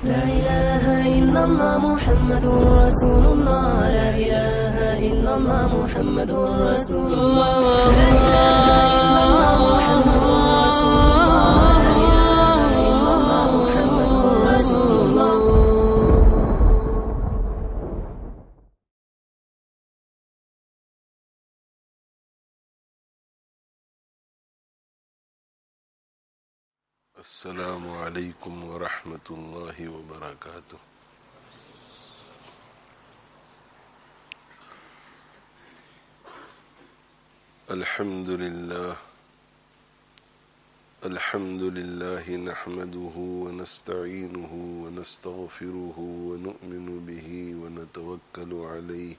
لا إله إلا الله محمد رسول الله. لا إله إلا الله محمد رسول الله. لا إله إلا الله محمد رسول الله. لا إله إلا الله محمد رسول الله. السلام علیکم ورحمۃ اللہ وبرکاتہ۔ الحمد للہ نحمده ونستعینه ونستغفره ونؤمن به ونتوکل علیہ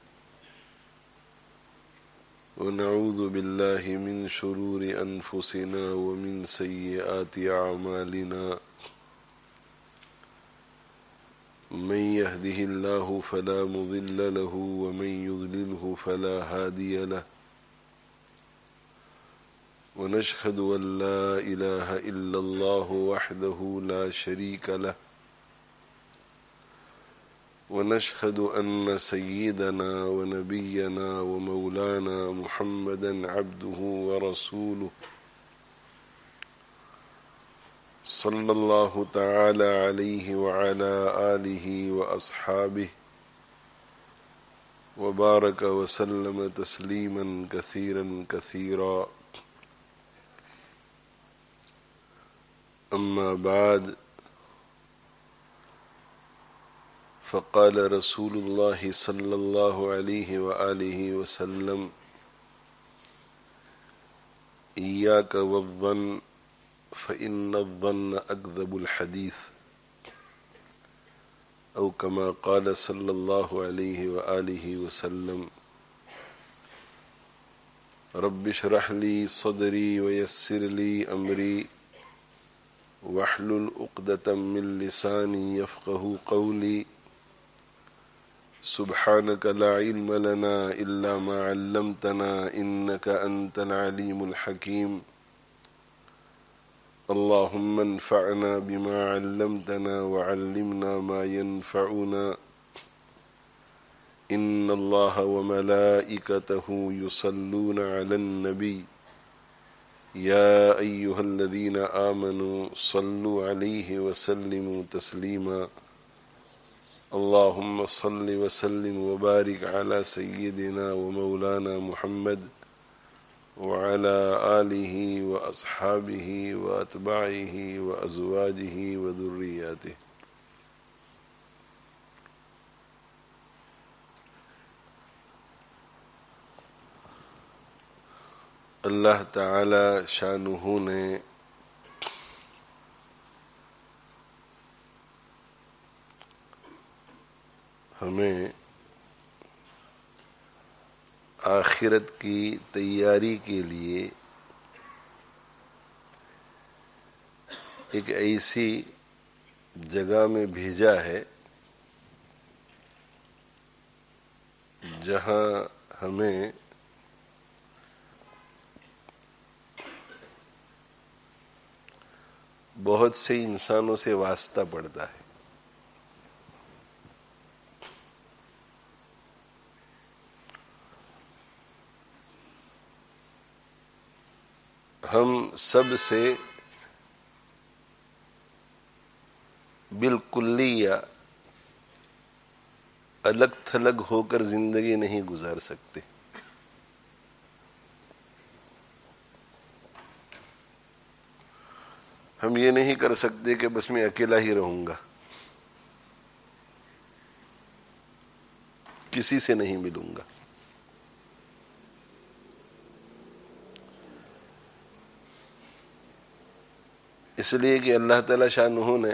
ونعوذ باللہ من شرور انفسنا ومن سیئات اعمالنا من يهده الله فلا مضل له ومن يضلله فلا هادي له ونشهد أن لا إله إلا الله وحده لا شريك له ونشهد أن سيدنا ونبينا ومولانا محمدا عبده ورسوله صلى الله تعالى عليه وعلى آله وأصحابه وبارك وسلم تسليما كثيرا كثيرا. أما بعد، فقال رسول الله صلى الله عليه وآله وسلم: إياك والظن فإن الظن أكذب الحديث، أو كما قال صلى الله عليه وآله وسلم: رب اشرح لي صدري ويسر لي أمري واحلل عقدة من لساني يفقهوا قولي. سبحانك لا علم لنا إلا ما علمتنا إنك أنت العليم الحكيم. اللهم انفعنا بما علمتنا وعلمنا ما ينفعنا. إن الله وملائكته يصلون على النبي يا أيها الذين آمنوا صلوا عليه وسلموا تسليما. اللهم صل وسلم وبارك على سيدنا ومولانا محمد وعلى آله وأصحابه وأتباعه وأزواجه وذرياته. اللہ تعالی شانہ نے ہمیں آخرت کی تیاری کے لیے ایک ایسی جگہ میں بھیجا ہے جہاں ہمیں بہت سے انسانوں سے واسطہ پڑتا ہے. ہم سب سے بالکلیہ الگ تھلگ ہو کر زندگی نہیں گزار سکتے. ہم یہ نہیں کر سکتے کہ بس میں اکیلا ہی رہوں گا، کسی سے نہیں ملوں گا. اس لیے کہ اللہ تعالی شانہ نے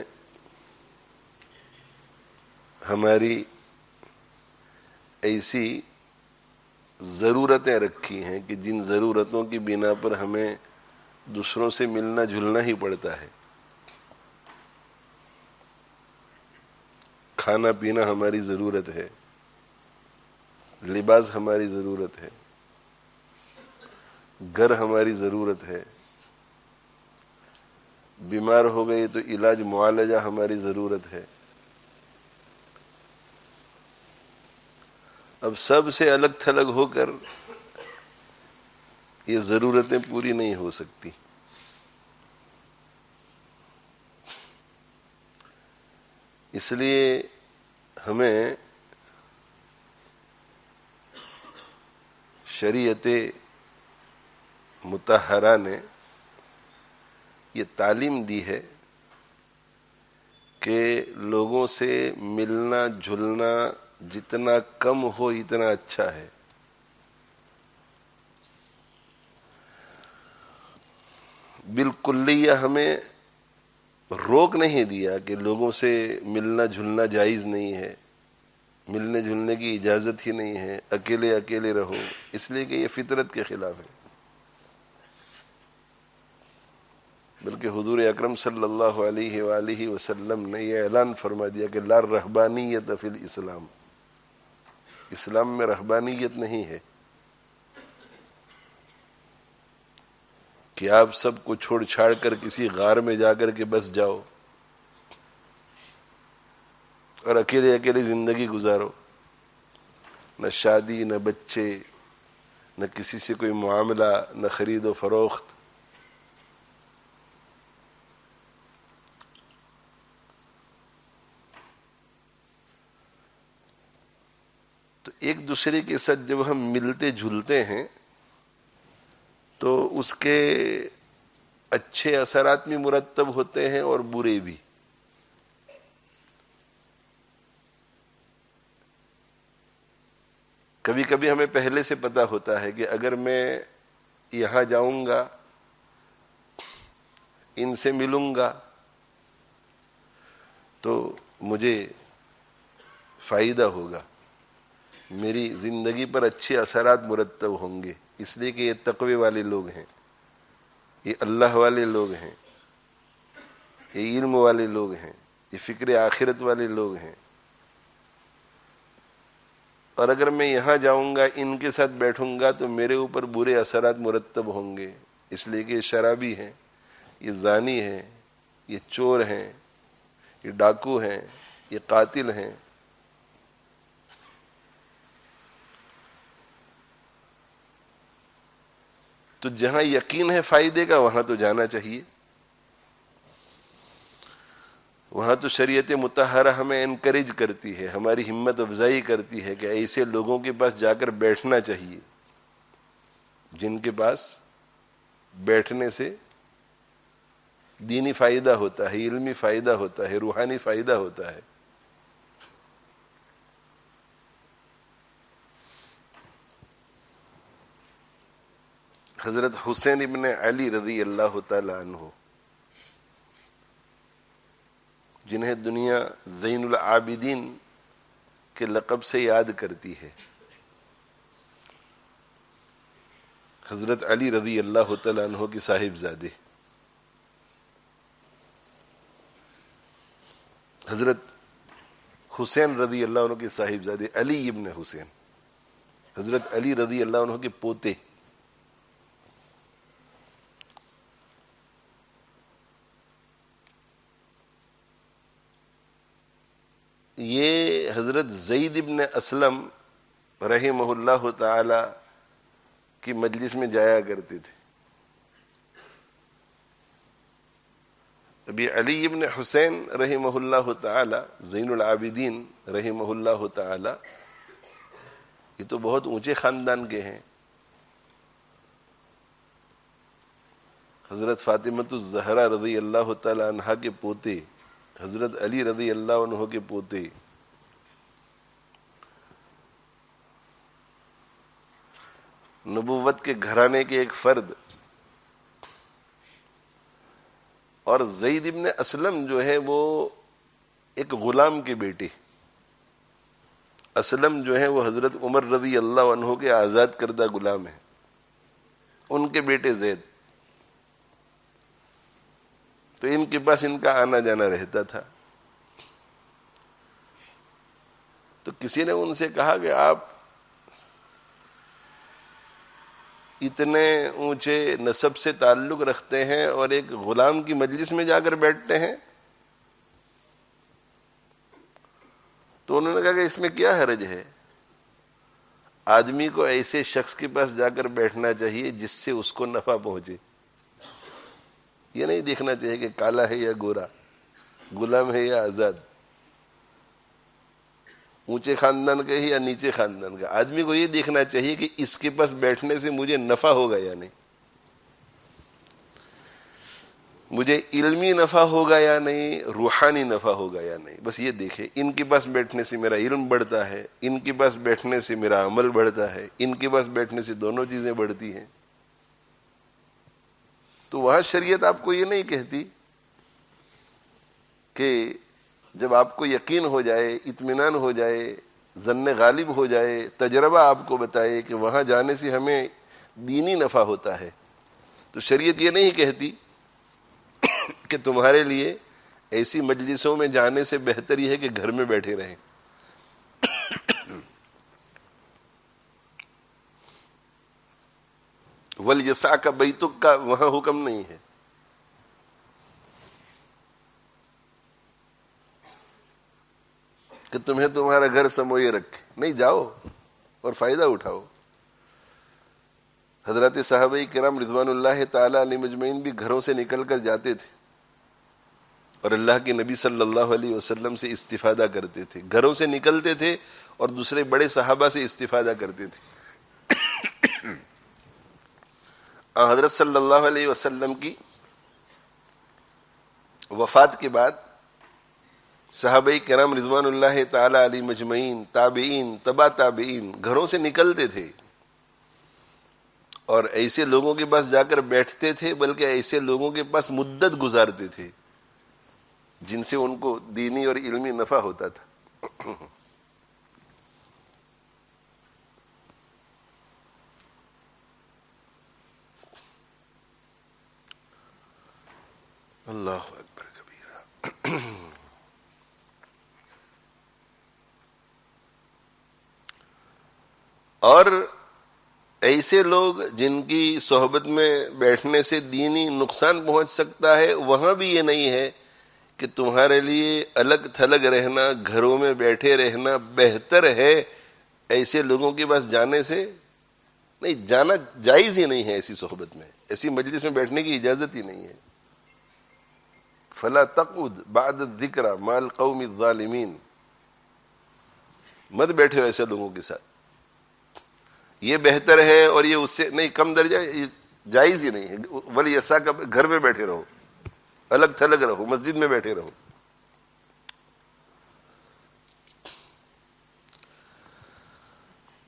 ہماری ایسی ضرورتیں رکھی ہیں کہ جن ضرورتوں کی بنا پر ہمیں دوسروں سے ملنا جلنا ہی پڑتا ہے. کھانا پینا ہماری ضرورت ہے، لباس ہماری ضرورت ہے، گھر ہماری ضرورت ہے، بیمار ہو گئے تو علاج معالجہ ہماری ضرورت ہے. اب سب سے الگ تھلگ ہو کر یہ ضرورتیں پوری نہیں ہو سکتی. اس لیے ہمیں شریعت مطہرہ نے یہ تعلیم دی ہے کہ لوگوں سے ملنا جلنا جتنا کم ہو اتنا اچھا ہے. بالکلیہ ہمیں روک نہیں دیا کہ لوگوں سے ملنا جلنا جائز نہیں ہے، ملنے جلنے کی اجازت ہی نہیں ہے، اکیلے اکیلے رہو، اس لیے کہ یہ فطرت کے خلاف ہے. بلکہ حضور اکرم صلی اللہ علیہ وآلہ وسلم نے یہ اعلان فرما دیا کہ لا رہبانیت فی الاسلام، اسلام میں رہبانیت نہیں ہے کہ آپ سب کو چھوڑ چھاڑ کر کسی غار میں جا کر کے بس جاؤ اور اکیلے اکیلے زندگی گزارو، نہ شادی، نہ بچے، نہ کسی سے کوئی معاملہ، نہ خرید و فروخت. تو ایک دوسرے کے ساتھ جب ہم ملتے جلتے ہیں تو اس کے اچھے اثرات بھی مرتب ہوتے ہیں اور برے بھی. کبھی کبھی ہمیں پہلے سے پتا ہوتا ہے کہ اگر میں یہاں جاؤں گا، ان سے ملوں گا تو مجھے فائدہ ہوگا، میری زندگی پر اچھے اثرات مرتب ہوں گے، اس لیے کہ یہ تقوی والے لوگ ہیں، یہ اللہ والے لوگ ہیں، یہ علم والے لوگ ہیں، یہ فکر آخرت والے لوگ ہیں. اور اگر میں یہاں جاؤں گا، ان کے ساتھ بیٹھوں گا تو میرے اوپر برے اثرات مرتب ہوں گے، اس لیے کہ یہ شرابی ہیں، یہ زانی ہیں، یہ چور ہیں، یہ ڈاکو ہیں، یہ قاتل ہیں. تو جہاں یقین ہے فائدے کا وہاں تو جانا چاہیے. وہاں تو شریعت مطہرہ ہمیں انکریج کرتی ہے، ہماری ہمت افزائی کرتی ہے کہ ایسے لوگوں کے پاس جا کر بیٹھنا چاہیے جن کے پاس بیٹھنے سے دینی فائدہ ہوتا ہے، علمی فائدہ ہوتا ہے، روحانی فائدہ ہوتا ہے. حضرت حسین ابن علی رضی اللہ تعالی عنہ، جنہیں دنیا زین العابدین کے لقب سے یاد کرتی ہے، حضرت علی رضی اللہ تعالی عنہ کے صاحبزادے حضرت حسین رضی اللہ عنہ کے صاحبزادے علی ابن حسین، حضرت علی رضی اللہ عنہ کے پوتے، یہ حضرت زید ابن اسلم رحمہ اللہ تعالی کی مجلس میں جایا کرتے تھے. ابھی علی ابن حسین رحمہ اللہ تعالی، زین العابدین رحمہ اللہ تعالی، یہ تو بہت اونچے خاندان کے ہیں. حضرت فاطمۃ الزہرا رضی اللہ تعالی عنہا کے پوتے، حضرت علی رضی اللہ عنہ کے پوتے. نبوت کے گھرانے کے ایک فرد. اور زید ابن اسلم جو ہے وہ ایک غلام کے بیٹے، اسلم جو ہے وہ حضرت عمر رضی اللہ عنہ کے آزاد کردہ غلام ہیں، ان کے بیٹے زید. تو ان کے پاس ان کا آنا جانا رہتا تھا. تو کسی نے ان سے کہا کہ آپ اتنے اونچے نسب سے تعلق رکھتے ہیں اور ایک غلام کی مجلس میں جا کر بیٹھتے ہیں. تو انہوں نے کہا کہ اس میں کیا حرج ہے، آدمی کو ایسے شخص کے پاس جا کر بیٹھنا چاہیے جس سے اس کو نفع پہنچے. یہ نہیں دیکھنا چاہیے کہ کالا ہے یا گورا، غلام ہے یا آزاد، اونچے خاندان کا ہے یا نیچے خاندان کا. آدمی کو یہ دیکھنا چاہیے کہ اس کے پاس بیٹھنے سے مجھے نفع ہوگا یا نہیں، مجھے علمی نفع ہوگا یا نہیں، روحانی نفع ہوگا یا نہیں. بس یہ دیکھے. ان کے پاس بیٹھنے سے میرا علم بڑھتا ہے، ان کے پاس بیٹھنے سے میرا عمل بڑھتا ہے، ان کے پاس بیٹھنے سے دونوں چیزیں بڑھتی ہیں. تو وہاں شریعت آپ کو یہ نہیں کہتی کہ جب آپ کو یقین ہو جائے، اطمینان ہو جائے، ظن غالب ہو جائے، تجربہ آپ کو بتائے کہ وہاں جانے سے ہمیں دینی نفع ہوتا ہے، تو شریعت یہ نہیں کہتی کہ تمہارے لیے ایسی مجلسوں میں جانے سے بہتر یہ ہے کہ گھر میں بیٹھے رہیں. وَلْيَسَعْكَ بَيْتُكَ کا وہاں حکم نہیں ہے. کہ تمہیں تمہارا گھر سموئے رکھے، نہیں، جاؤ اور فائدہ اٹھاؤ. حضرات صحابہ کرام رضوان اللہ تعالی علیہ مجمعین بھی گھروں سے نکل کر جاتے تھے اور اللہ کے نبی صلی اللہ علیہ وسلم سے استفادہ کرتے تھے. گھروں سے نکلتے تھے اور دوسرے بڑے صحابہ سے استفادہ کرتے تھے. حضرت صلی اللہ علیہ وسلم کی وفات کے بعد صحابہ کرام رضوان اللہ تعالی علیہ مجمعین، تابعین، تبع تابعین گھروں سے نکلتے تھے اور ایسے لوگوں کے پاس جا کر بیٹھتے تھے، بلکہ ایسے لوگوں کے پاس مدت گزارتے تھے جن سے ان کو دینی اور علمی نفع ہوتا تھا. اللہ اکبر کبیرہ. اور ایسے لوگ جن کی صحبت میں بیٹھنے سے دینی نقصان پہنچ سکتا ہے، وہاں بھی یہ نہیں ہے کہ تمہارے لیے الگ تھلگ رہنا، گھروں میں بیٹھے رہنا بہتر ہے ایسے لوگوں کے پاس جانے سے. نہیں، جانا جائز ہی نہیں ہے. ایسی صحبت میں، ایسی مجلس میں بیٹھنے کی اجازت ہی نہیں ہے. فلا تقعد بعد الذکر مع القوم الظالمین. مت بیٹھے ہو ایسے لوگوں کے ساتھ. یہ بہتر ہے اور یہ اس سے نہیں، کم درجہ، یہ جائز ہی نہیں ہے. ولی ایسا گھر میں بیٹھے رہو، الگ تھلگ رہو، مسجد میں بیٹھے رہو.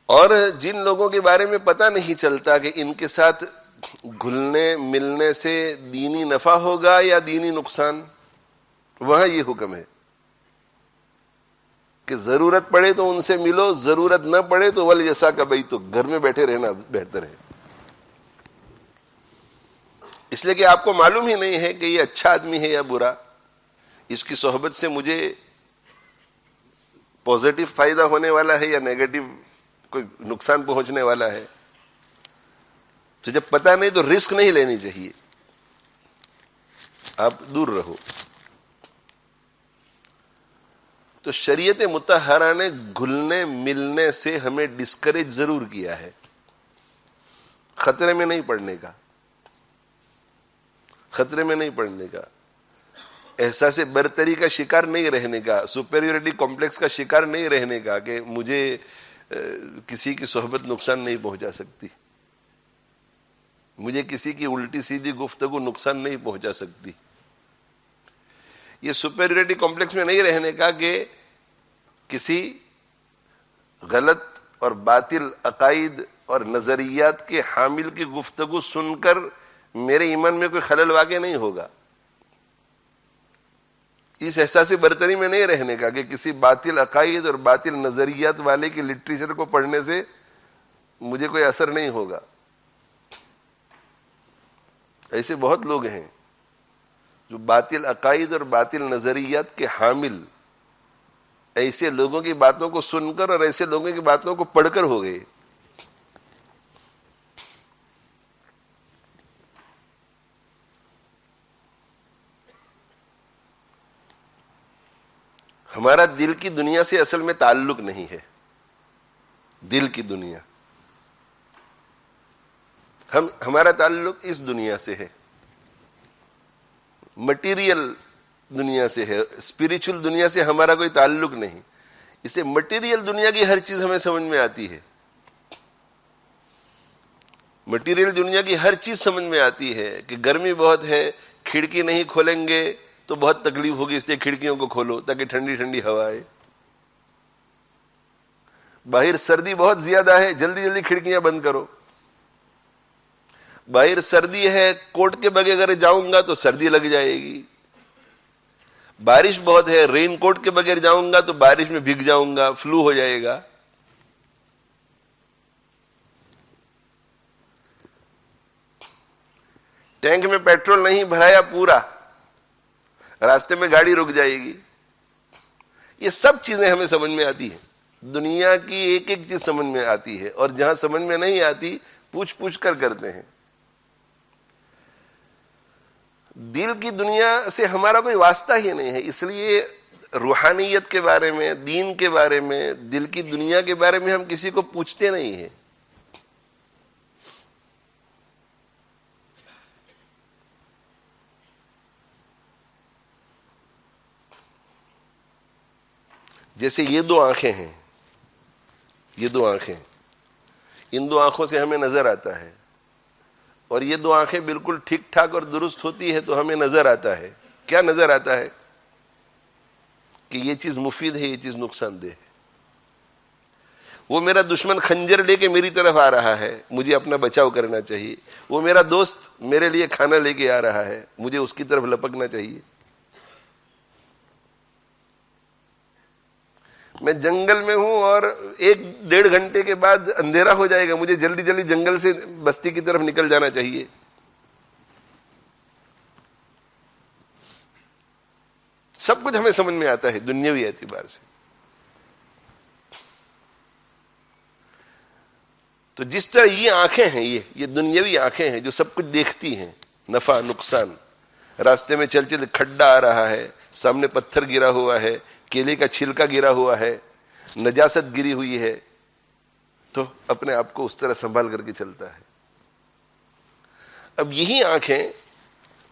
اور جن لوگوں کے بارے میں پتہ نہیں چلتا کہ ان کے ساتھ گھلنے ملنے سے دینی نفع ہوگا یا دینی نقصان، وہاں یہ حکم ہے کہ ضرورت پڑے تو ان سے ملو، ضرورت نہ پڑے تو وَلْيَسَعْ کا بَيْتُ، گھر میں بیٹھے رہنا بہتر ہے. اس لیے کہ آپ کو معلوم ہی نہیں ہے کہ یہ اچھا آدمی ہے یا برا، اس کی صحبت سے مجھے پازیٹو فائدہ ہونے والا ہے یا نیگیٹو کوئی نقصان پہنچنے والا ہے. تو جب پتہ نہیں تو رسک نہیں لینی چاہیے، آپ دور رہو. تو شریعت مطہرہ نے گھلنے ملنے سے ہمیں ڈسکریج ضرور کیا ہے. خطرے میں نہیں پڑنے کا، خطرے میں نہیں پڑنے کا، احساس برتری کا شکار نہیں رہنے کا، سپیریورٹی کمپلیکس کا شکار نہیں رہنے کا کہ مجھے کسی کی صحبت نقصان نہیں پہنچا سکتی، مجھے کسی کی الٹی سیدھی گفتگو نقصان نہیں پہنچا سکتی. یہ سپیریورٹی کمپلیکس میں نہیں رہنے کا کہ کسی غلط اور باطل عقائد اور نظریات کے حامل کی گفتگو سن کر میرے ایمان میں کوئی خلل واقع نہیں ہوگا. اس احساس برتری میں نہیں رہنے کا کہ کسی باطل عقائد اور باطل نظریات والے کی لٹریچر کو پڑھنے سے مجھے کوئی اثر نہیں ہوگا. ایسے بہت لوگ ہیں جو باطل عقائد اور باطل نظریات کے حامل، ایسے لوگوں کی باتوں کو سن کر اور ایسے لوگوں کی باتوں کو پڑھ کر ہو گئے. ہمارا دل کی دنیا سے اصل میں تعلق نہیں ہے. دل کی دنیا ہمارا تعلق اس دنیا سے ہے، مٹیریل دنیا سے ہے، اسپریچول دنیا سے ہمارا کوئی تعلق نہیں. اسے مٹیریل دنیا کی ہر چیز ہمیں سمجھ میں آتی ہے، مٹیریل دنیا کی ہر چیز سمجھ میں آتی ہے کہ گرمی بہت ہے، کھڑکی نہیں کھولیں گے تو بہت تکلیف ہوگی، اس لیے کھڑکیوں کو کھولو تاکہ ٹھنڈی ٹھنڈی ہوا آئے. باہر سردی بہت زیادہ ہے، جلدی جلدی کھڑکیاں بند کرو. باہر سردی ہے، کوٹ کے بغیر اگر جاؤں گا تو سردی لگ جائے گی. بارش بہت ہے، رین کوٹ کے بغیر جاؤں گا تو بارش میں بھیگ جاؤں گا، فلو ہو جائے گا. ٹینک میں پیٹرول نہیں بھرایا پورا، راستے میں گاڑی رک جائے گی. یہ سب چیزیں ہمیں سمجھ میں آتی ہیں، دنیا کی ایک ایک چیز سمجھ میں آتی ہے، اور جہاں سمجھ میں نہیں آتی پوچھ پوچھ کر کرتے ہیں. دل کی دنیا سے ہمارا کوئی واسطہ ہی نہیں ہے، اس لیے روحانیت کے بارے میں، دین کے بارے میں، دل کی دنیا کے بارے میں ہم کسی کو پوچھتے نہیں ہیں. جیسے یہ دو آنکھیں ہیں، یہ دو آنکھیں، ان دو آنکھوں سے ہمیں نظر آتا ہے، اور یہ دو آنکھیں بالکل ٹھیک ٹھاک اور درست ہوتی ہے تو ہمیں نظر آتا ہے. کیا نظر آتا ہے؟ کہ یہ چیز مفید ہے، یہ چیز نقصان دہ ہے. وہ میرا دشمن خنجر لے کے میری طرف آ رہا ہے، مجھے اپنا بچاؤ کرنا چاہیے. وہ میرا دوست میرے لیے کھانا لے کے آ رہا ہے، مجھے اس کی طرف لپکنا چاہیے. میں جنگل میں ہوں اور 1-1.5 گھنٹے کے بعد اندھیرا ہو جائے گا، مجھے جلدی جلدی جنگل سے بستی کی طرف نکل جانا چاہیے. سب کچھ ہمیں سمجھ میں آتا ہے دنیاوی اعتبار سے. تو جس طرح یہ آنکھیں ہیں، یہ دنیاوی آنکھیں ہیں جو سب کچھ دیکھتی ہیں، نفع نقصان، راستے میں چل چل کھڈا آ رہا ہے، سامنے پتھر گرا ہوا ہے، کیلے کا چھلکا گرا ہوا ہے، نجاست گری ہوئی ہے، تو اپنے آپ کو اس طرح سنبھال کر کے چلتا ہے. اب یہی آنکھیں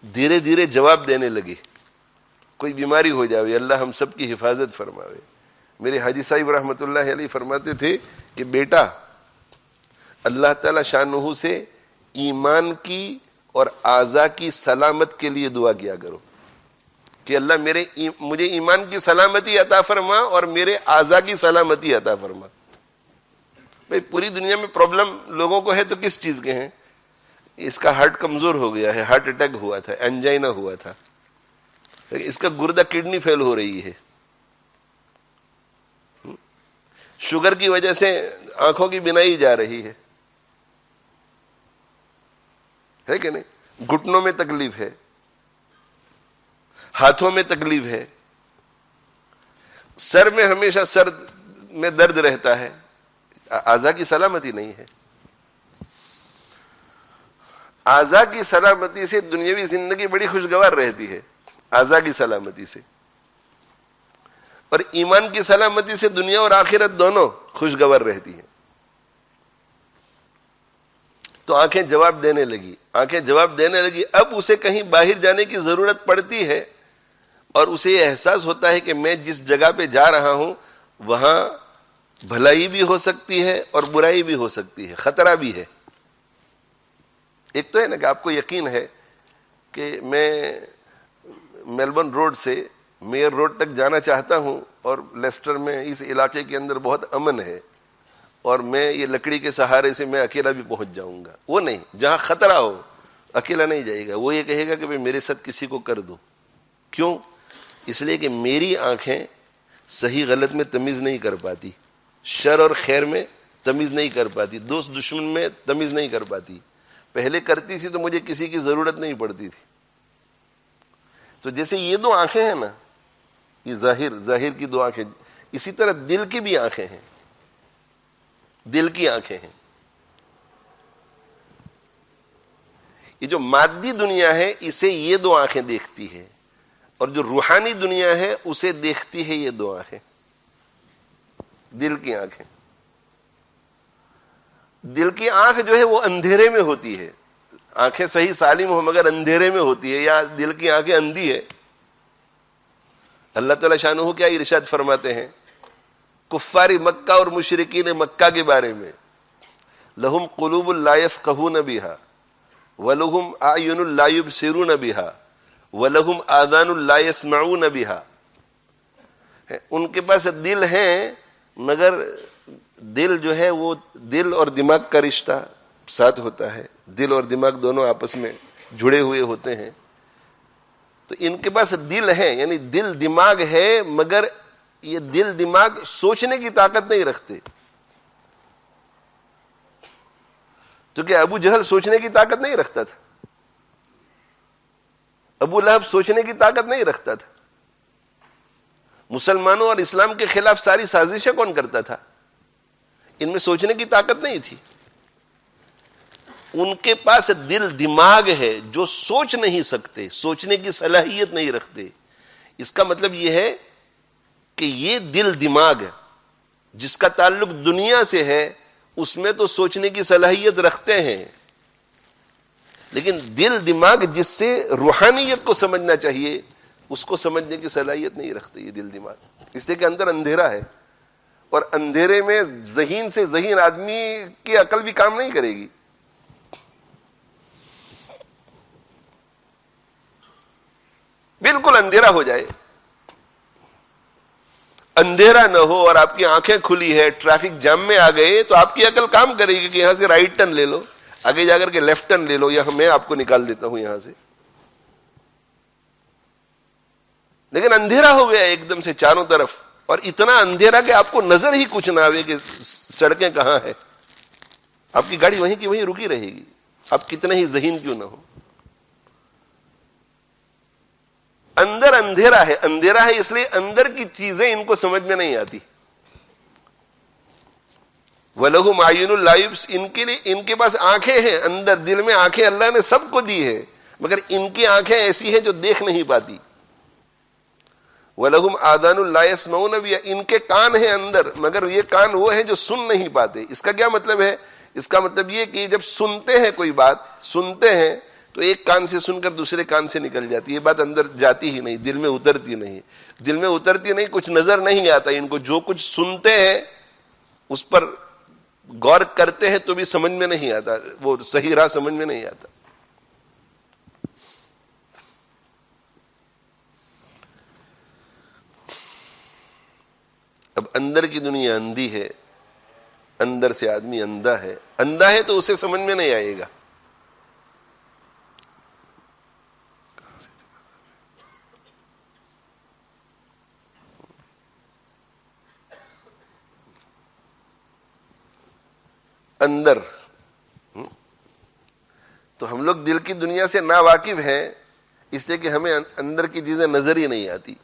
دھیرے دھیرے جواب دینے لگی. کوئی بیماری ہو جاوے، اللہ ہم سب کی حفاظت فرماوے. میرے حاجی صاحب رحمۃ اللہ علیہ فرماتے تھے کہ بیٹا، اللہ تعالی شانہ سے ایمان کی اور اعضاء کی سلامت کے لیے دعا کیا کرو کہ اللہ مجھے ایمان کی سلامتی عطا فرما اور میرے اعضاء کی سلامتی عطا فرما. بھئی پوری دنیا میں پرابلم لوگوں کو ہے تو کس چیز کے ہیں؟ اس کا ہارٹ کمزور ہو گیا ہے، ہارٹ اٹیک ہوا تھا، انجائنا ہوا تھا، اس کا گردہ کڈنی فیل ہو رہی ہے، شوگر کی وجہ سے آنکھوں کی بینائی جا رہی ہے کہ نہیں، گھٹنوں میں تکلیف ہے، ہاتھوں میں تکلیف ہے، سر میں ہمیشہ سر میں درد رہتا ہے. اعضاء کی سلامتی نہیں ہے. اعضاء کی سلامتی سے دنیاوی زندگی بڑی خوشگوار رہتی ہے، اعضاء کی سلامتی سے، اور ایمان کی سلامتی سے دنیا اور آخرت دونوں خوشگوار رہتی ہیں. تو آنکھیں جواب دینے لگی، آنکھیں جواب دینے لگی. اب اسے کہیں باہر جانے کی ضرورت پڑتی ہے اور اسے یہ احساس ہوتا ہے کہ میں جس جگہ پہ جا رہا ہوں وہاں بھلائی بھی ہو سکتی ہے اور برائی بھی ہو سکتی ہے، خطرہ بھی ہے. ایک تو ہے نا کہ آپ کو یقین ہے کہ میں میلبورن روڈ سے میئر روڈ تک جانا چاہتا ہوں اور لیسٹر میں اس علاقے کے اندر بہت امن ہے اور میں یہ لکڑی کے سہارے سے میں اکیلا بھی پہنچ جاؤں گا. وہ نہیں، جہاں خطرہ ہو اکیلا نہیں جائے گا، وہ یہ کہے گا کہ بھئی میرے ساتھ کسی کو کر دو. کیوں؟ اس لیے کہ میری آنکھیں صحیح غلط میں تمیز نہیں کر پاتی، شر اور خیر میں تمیز نہیں کر پاتی، دوست دشمن میں تمیز نہیں کر پاتی. پہلے کرتی تھی تو مجھے کسی کی ضرورت نہیں پڑتی تھی. تو جیسے یہ دو آنکھیں ہیں نا، یہ ظاہر کی دو آنکھیں، اسی طرح دل کی بھی آنکھیں ہیں، دل کی آنکھیں ہیں. یہ جو مادی دنیا ہے اسے یہ دو آنکھیں دیکھتی ہے، اور جو روحانی دنیا ہے اسے دیکھتی ہے یہ دو آنکھیں، دل کی آنکھیں. دل کی آنکھ جو ہے وہ اندھیرے میں ہوتی ہے، آنکھیں صحیح سالم ہو مگر اندھیرے میں ہوتی ہے، یا دل کی آنکھیں اندھی ہے۔ اللہ تعالیٰ شانہ کیا ارشاد فرماتے ہیں کفار مکہ اور مشرکین مکہ کے بارے میں، لہم قلوب لا یفقہون بہا ولہم اعین لا یبصرون بہا ولہم آذان لا یسمعون بہا، ان کے پاس دل ہیں مگر دل جو ہے وہ دل اور دماغ کا رشتہ ساتھ ہوتا ہے، دل اور دماغ دونوں آپس میں جڑے ہوئے ہوتے ہیں، تو ان کے پاس دل ہے، یعنی دل دماغ ہے مگر یہ دل دماغ سوچنے کی طاقت نہیں رکھتے۔ تو کہ ابو جہل سوچنے کی طاقت نہیں رکھتا تھا، ابو لہب سوچنے کی طاقت نہیں رکھتا تھا، مسلمانوں اور اسلام کے خلاف ساری سازشیں کون کرتا تھا؟ ان میں سوچنے کی طاقت نہیں تھی۔ ان کے پاس دل دماغ ہے جو سوچ نہیں سکتے، سوچنے کی صلاحیت نہیں رکھتے۔ اس کا مطلب یہ ہے کہ یہ دل دماغ جس کا تعلق دنیا سے ہے اس میں تو سوچنے کی صلاحیت رکھتے ہیں، لیکن دل دماغ جس سے روحانیت کو سمجھنا چاہیے اس کو سمجھنے کی صلاحیت نہیں رکھتے یہ دل دماغ، اس لیے کہ اندر اندھیرا ہے، اور اندھیرے میں ذہین سے ذہین آدمی کی عقل بھی کام نہیں کرے گی۔ بالکل اندھیرا ہو جائے، اندھیرا نہ ہو اور آپ کی آنکھیں کھلی ہے، ٹریفک جام میں آ گئے تو آپ کی عقل کام کرے گی کہ یہاں سے رائٹ ٹرن لے لو، آگے جا کر کے لیفٹ ٹرن لے لو، یا میں آپ کو نکال دیتا ہوں یہاں سے۔ لیکن اندھیرا ہو گیا ایک دم سے چاروں طرف، اور اتنا اندھیرا کہ آپ کو نظر ہی کچھ نہ آئے کہ سڑکیں کہاں ہیں، آپ کی گاڑی وہیں کی وہیں رکی رہے گی، آپ کتنے ہی ذہین کیوں نہ ہو۔ اندر اندھیرا ہے، اندھیرا ہے اس لیے اندر کی چیزیں ان کو سمجھ میں نہیں آتی۔ وَلَهُمْ أَعْيُنٌ لَا يُبْصِرُونَ، ان کے لیے ان کے پاس آنکھیں ہیں، اندر دل میں آنکھیں اللہ نے سب کو دی ہے، مگر ان کی آنکھیں ایسی ہیں جو دیکھ نہیں پاتی۔ وَلَهُمْ آذَانٌ لَا يَسْمَعُونَ بِهَا، ان کے کان ہیں اندر مگر یہ کان وہ ہیں جو سن نہیں پاتے۔ اس کا کیا مطلب ہے؟ اس کا مطلب یہ کہ جب سنتے ہیں کوئی بات، سنتے ہیں تو ایک کان سے سن کر دوسرے کان سے نکل جاتی ہے، یہ بات اندر جاتی ہی نہیں، دل میں اترتی نہیں، دل میں اترتی نہیں، کچھ نظر نہیں آتا ان کو، جو کچھ سنتے ہیں اس پر غور کرتے ہیں تو بھی سمجھ میں نہیں آتا، وہ صحیح راہ سمجھ میں نہیں آتا۔ اب اندر کی دنیا اندھی ہے، اندر سے آدمی اندھا ہے، اندھا ہے تو اسے سمجھ میں نہیں آئے گا۔ اندر تو ہم لوگ دل کی دنیا سے ناواقف ہیں، اس لیے کہ ہمیں اندر کی چیزیں نظر ہی نہیں آتی۔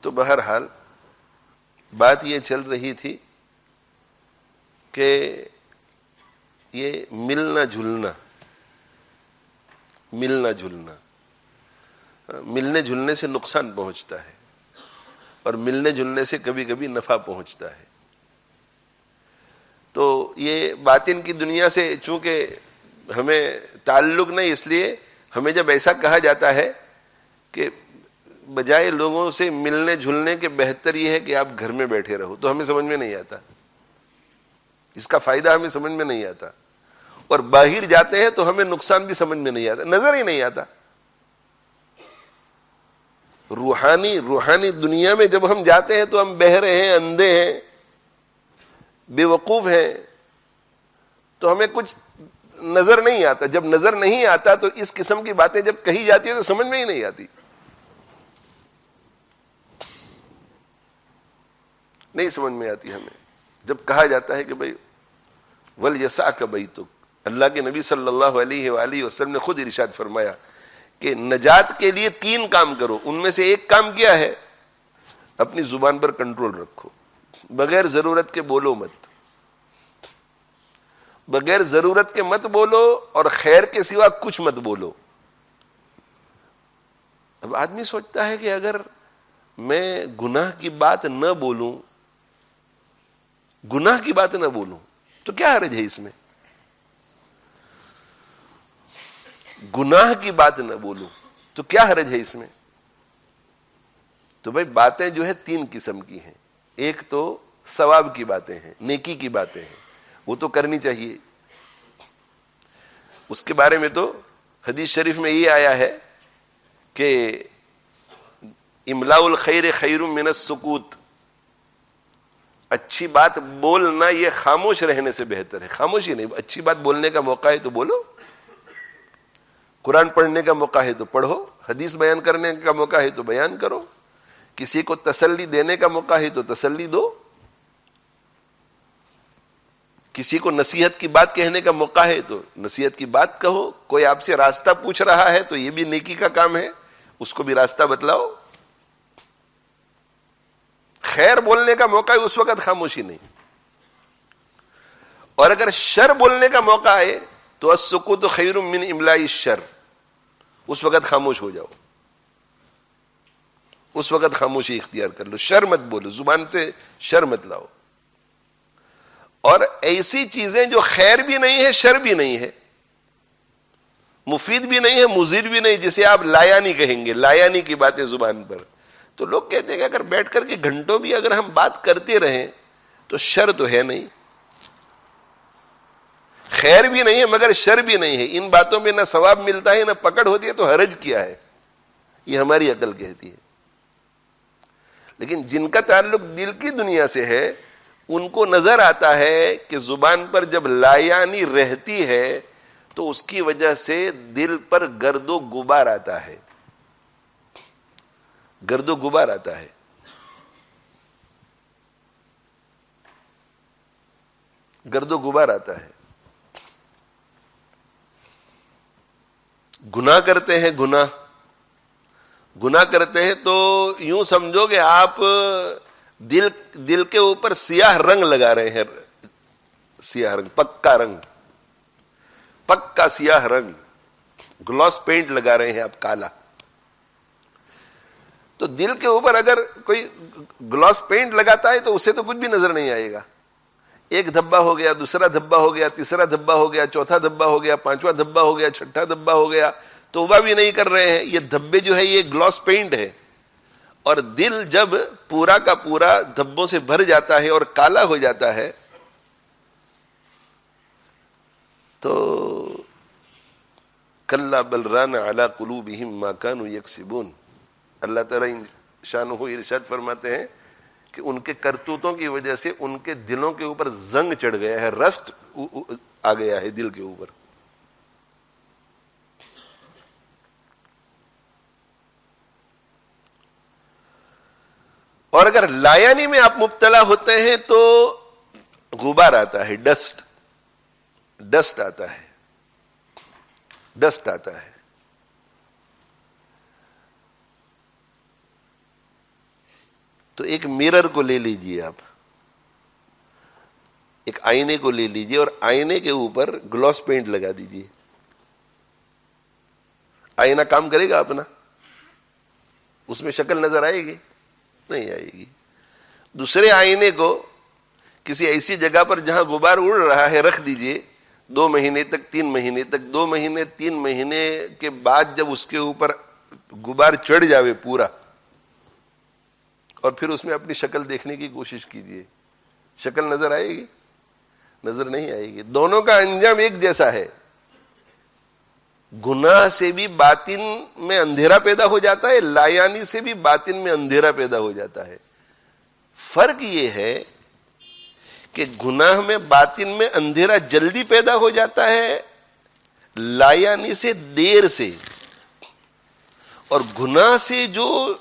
تو بہرحال بات یہ چل رہی تھی کہ یہ ملنا جلنا، ملنے جلنے سے نقصان پہنچتا ہے اور ملنے جلنے سے کبھی کبھی نفع پہنچتا ہے۔ تو یہ باطن کی دنیا سے چونکہ ہمیں تعلق نہیں، اس لیے ہمیں جب ایسا کہا جاتا ہے کہ بجائے لوگوں سے ملنے جھلنے کے بہتر یہ ہے کہ آپ گھر میں بیٹھے رہو، تو ہمیں سمجھ میں نہیں آتا، اس کا فائدہ ہمیں سمجھ میں نہیں آتا، اور باہر جاتے ہیں تو ہمیں نقصان بھی سمجھ میں نہیں آتا، نظر ہی نہیں آتا۔ روحانی دنیا میں جب ہم جاتے ہیں تو ہم بہرے ہیں، اندھے ہیں، بے وقوف ہیں، تو ہمیں کچھ نظر نہیں آتا۔ جب نظر نہیں آتا تو اس قسم کی باتیں جب کہی جاتی ہیں تو سمجھ میں ہی نہیں آتی، نہیں سمجھ میں آتی ہمیں۔ جب کہا جاتا ہے کہ بھائی وَلْيَسَعْكَ بَيْتُكَ، اللہ کے نبی صلی اللہ علیہ وآلہ وسلم نے خود ارشاد فرمایا کہ نجات کے لیے 3 کام کرو، ان میں سے ایک کام کیا ہے؟ اپنی زبان پر کنٹرول رکھو، بغیر ضرورت کے بولو مت، بغیر ضرورت کے مت بولو، اور خیر کے سوا کچھ مت بولو۔ اب آدمی سوچتا ہے کہ اگر میں گناہ کی بات نہ بولوں گناہ کی بات نہ بولوں تو کیا حرج ہے اس میں؟ گناہ کی بات نہ بولوں تو کیا حرج ہے اس میں؟ تو بھائی باتیں جو ہے 3 قسم کی ہیں. ایک تو ثواب کی باتیں ہیں، نیکی کی باتیں ہیں، وہ تو کرنی چاہیے. اس کے بارے میں تو حدیث شریف میں یہ آیا ہے کہ املاء الخیر خیر من السکوت، اچھی بات بولنا یہ خاموش رہنے سے بہتر ہے. خاموشی نہیں، اچھی بات بولنے کا موقع ہے تو بولو، قرآن پڑھنے کا موقع ہے تو پڑھو، حدیث بیان کرنے کا موقع ہے تو بیان کرو، کسی کو تسلی دینے کا موقع ہے تو تسلی دو، کسی کو نصیحت کی بات کہنے کا موقع ہے تو نصیحت کی بات کہو. کوئی آپ سے راستہ پوچھ رہا ہے تو یہ بھی نیکی کا کام ہے، اس کو بھی راستہ بتلاؤ. خیر بولنے کا موقع ہے اس وقت خاموشی نہیں. اور اگر شر بولنے کا موقع ہے تو السکوت خیر من املاء الشر، اس وقت خاموش ہو جاؤ، اس وقت خاموشی اختیار کر لو، شر مت بولو، زبان سے شر مت لاؤ. اور ایسی چیزیں جو خیر بھی نہیں ہے، شر بھی نہیں ہے، مفید بھی نہیں ہے، مضر بھی نہیں، جسے آپ لایانی کہیں گے، لایانی کی باتیں زبان پر، تو لوگ کہتے ہیں کہ اگر بیٹھ کر کے گھنٹوں بھی اگر ہم بات کرتے رہیں تو شر تو ہے نہیں، خیر بھی نہیں ہے مگر شر بھی نہیں ہے. ان باتوں میں نہ ثواب ملتا ہے نہ پکڑ ہوتی ہے، تو حرج کیا ہے؟ یہ ہماری عقل کہتی ہے. لیکن جن کا تعلق دل کی دنیا سے ہے ان کو نظر آتا ہے کہ زبان پر جب لایانی رہتی ہے تو اس کی وجہ سے دل پر گرد و غبار آتا ہے، گرد و غبار آتا ہے. گرد و غبار آتا ہے. گناہ کرتے ہیں، گناہ کرتے ہیں تو یوں سمجھو کہ آپ دل کے اوپر سیاہ رنگ لگا رہے ہیں، سیاہ رنگ، پکا سیاہ رنگ، گلاس پینٹ لگا رہے ہیں آپ کالا. تو دل کے اوپر اگر کوئی گلاس پینٹ لگاتا ہے تو اسے تو کچھ بھی نظر نہیں آئے گا. ایک دھبا ہو گیا، دوسرا دھبا ہو گیا، تیسرا دھبا ہو گیا، چوتھا دھبا ہو گیا، پانچواں دھبا ہو گیا، چھٹا دھبا ہو گیا، توبہ بھی نہیں کر رہے ہیں. یہ دھبے جو ہے یہ گلاس پینٹ ہے. اور دل جب پورا کا پورا دھبوں سے بھر جاتا ہے اور کالا ہو جاتا ہے تو کلا بل ران علی قلوبہم ما کانوا یکسبون. اللہ تعالیٰ شانہ ارشاد فرماتے ہیں کہ ان کے کرتوتوں کی وجہ سے ان کے دلوں کے اوپر زنگ چڑھ گیا ہے، رسٹ آ گیا ہے دل کے اوپر. اور اگر لایانی میں آپ مبتلا ہوتے ہیں تو غبار آتا ہے، ڈسٹ آتا ہے، ڈسٹ آتا ہے. تو ایک میرر کو لے لیجئے، آپ ایک آئینے کو لے لیجئے اور آئینے کے اوپر گلاس پینٹ لگا دیجئے. آئینہ کام کرے گا اپنا؟ اس میں شکل نظر آئے گی؟ نہیں آئے گی. دوسرے آئینے کو کسی ایسی جگہ پر جہاں غبار اڑ رہا ہے رکھ دیجئے، 2 مہینے تک، 3 مہینے تک. 2 مہینے 3 مہینے کے بعد جب اس کے اوپر غبار چڑھ جاوے پورا، اور پھر اس میں اپنی شکل دیکھنے کی کوشش کیجئے، شکل نظر آئے گی؟ نظر نہیں آئے گی. دونوں کا انجام ایک جیسا ہے. گناہ سے بھی باطن میں اندھیرا پیدا ہو جاتا ہے، لایانی سے بھی باطن میں اندھیرا پیدا ہو جاتا ہے. فرق یہ ہے کہ گناہ میں باطن میں اندھیرا جلدی پیدا ہو جاتا ہے، لایانی سے دیر سے. اور گناہ سے جو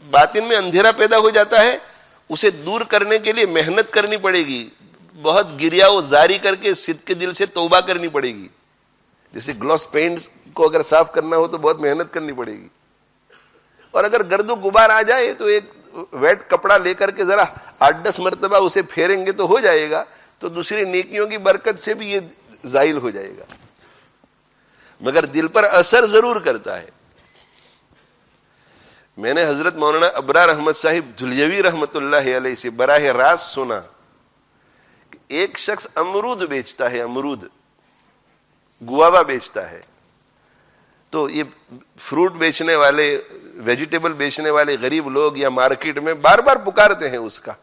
باطن میں اندھیرا پیدا ہو جاتا ہے اسے دور کرنے کے لیے محنت کرنی پڑے گی، بہت گریا و زاری کر کے صدق کے دل سے توبہ کرنی پڑے گی. جیسے گلاس پینٹ کو اگر صاف کرنا ہو تو بہت محنت کرنی پڑے گی. اور اگر گرد و غبار آ جائے تو ایک ویٹ کپڑا لے کر کے ذرا 8-10 مرتبہ اسے پھیریں گے تو ہو جائے گا، تو دوسری نیکیوں کی برکت سے بھی یہ زائل ہو جائے گا. مگر دل پر اثر ضرور کرتا ہے. میں نے حضرت مولانا ابرار احمد صاحب دھلیوی رحمت اللہ علیہ سے براہ راست سنا ایک شخص امرود بیچتا ہے، امرود گوابا بیچتا ہے، تو یہ فروٹ بیچنے والے، ویجیٹیبل بیچنے والے غریب لوگ یا مارکیٹ میں بار بار پکارتے ہیں اس کا،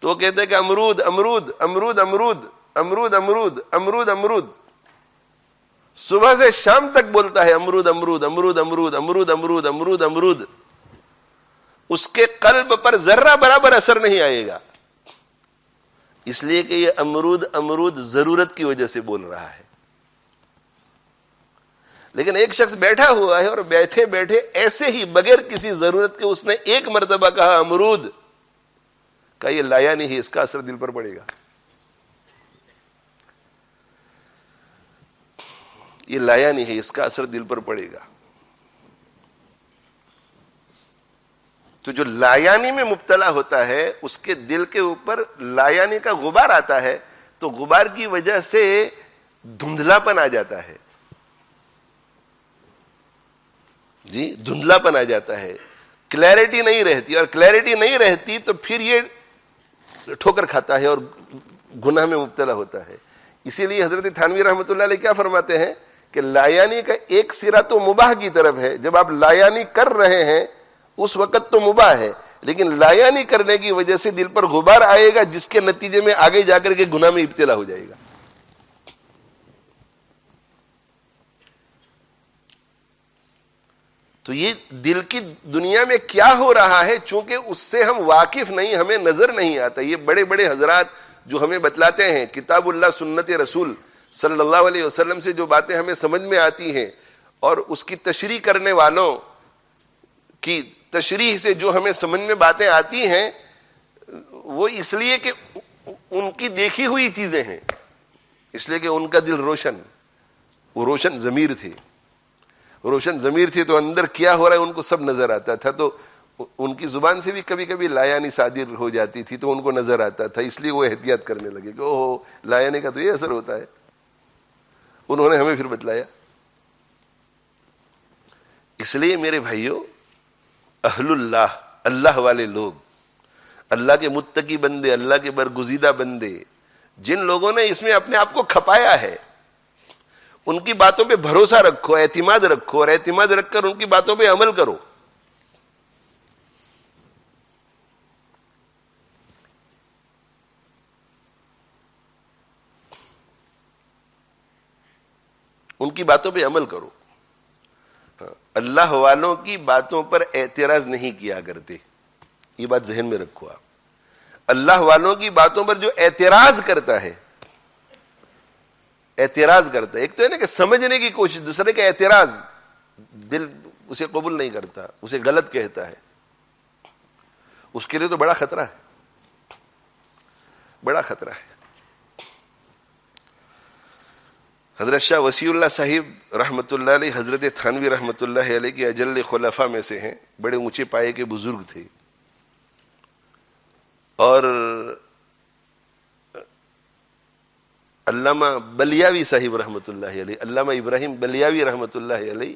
تو وہ کہتے ہیں کہ امرود امرود امرود امرود امرود امرود امرود امرود، صبح سے شام تک بولتا ہے امرود امرود امرود امرود امرود امرود امرود امرود، اس کے قلب پر ذرہ برابر اثر نہیں آئے گا، اس لیے کہ یہ امرود امرود ضرورت کی وجہ سے بول رہا ہے۔ لیکن ایک شخص بیٹھا ہوا ہے اور بیٹھے بیٹھے ایسے ہی بغیر کسی ضرورت کے اس نے ایک مرتبہ کہا امرود، کا یہ لایا نہیں ہے، اس کا اثر دل پر پڑے گا، یہ لایا نہیں ہے، اس کا اثر دل پر پڑے گا۔ تو جو لایانی میں مبتلا ہوتا ہے اس کے دل کے اوپر لایانی کا غبار آتا ہے، تو غبار کی وجہ سے دھندلا پن آ جاتا ہے، جی دھندلا پن آ جاتا ہے، کلیئرٹی نہیں رہتی، اور کلیئرٹی نہیں رہتی تو پھر یہ ٹھوکر کھاتا ہے اور گناہ میں مبتلا ہوتا ہے۔ اسی لیے حضرت تھانوی رحمۃ اللہ علیہ کیا فرماتے ہیں کہ لایانی کا ایک سرا تو مباح کی طرف ہے، جب آپ لایانی کر رہے ہیں اس وقت تو مباح ہے، لیکن لایانی کرنے کی وجہ سے دل پر غبار آئے گا جس کے نتیجے میں آگے جا کر کے گناہ میں ابتلا ہو جائے گا۔ تو یہ دل کی دنیا میں کیا ہو رہا ہے، چونکہ اس سے ہم واقف نہیں، ہمیں نظر نہیں آتا۔ یہ بڑے بڑے حضرات جو ہمیں بتلاتے ہیں کتاب اللہ سنت رسول صلی اللہ علیہ وسلم سے جو باتیں ہمیں سمجھ میں آتی ہیں، اور اس کی تشریح کرنے والوں کی تشریح سے جو ہمیں سمجھ میں باتیں آتی ہیں، وہ اس لیے کہ ان کی دیکھی ہوئی چیزیں ہیں، اس لیے کہ ان کا دل روشن، وہ روشن ضمیر تھے، روشن ضمیر تھی، تو اندر کیا ہو رہا ہے ان کو سب نظر آتا تھا۔ تو ان کی زبان سے بھی کبھی کبھی لایانی صادر ہو جاتی تھی تو ان کو نظر آتا تھا، اس لیے وہ احتیاط کرنے لگے کہ اوہ لایانی کا تو یہ اثر ہوتا ہے۔ انہوں نے ہمیں پھر بتلایا۔ اس لیے میرے بھائیوں، اہل اللہ، اللہ والے لوگ، اللہ کے متقی بندے، اللہ کے برگزیدہ بندے، جن لوگوں نے اس میں اپنے آپ کو کھپایا ہے، ان کی باتوں پہ بھروسہ رکھو، اعتماد رکھو، اور اعتماد رکھ کر ان کی باتوں پہ عمل کرو۔ ان کی باتوں پہ عمل کرو۔ اللہ والوں کی باتوں پر اعتراض نہیں کیا کرتے، یہ بات ذہن میں رکھو آپ۔ اللہ والوں کی باتوں پر جو اعتراض کرتا ہے، اعتراض کرتا ہے، ایک تو ہے نا کہ سمجھنے کی کوشش، دوسرے کا اعتراض، دل اسے قبول نہیں کرتا، اسے غلط کہتا ہے، اس کے لیے تو بڑا خطرہ ہے، بڑا خطرہ ہے۔ حضرت شاہ وسیع اللہ صاحب رحمۃ اللہ علیہ، حضرت تھانوی رحمۃ اللہ علیہ کے اجل خلفاء میں سے ہیں، بڑے اونچے پائے کے بزرگ تھے، اور علامہ بلیاوی صاحب رحمۃ اللہ علیہ، علامہ ابراہیم بلیاوی رحمۃ اللہ علیہ،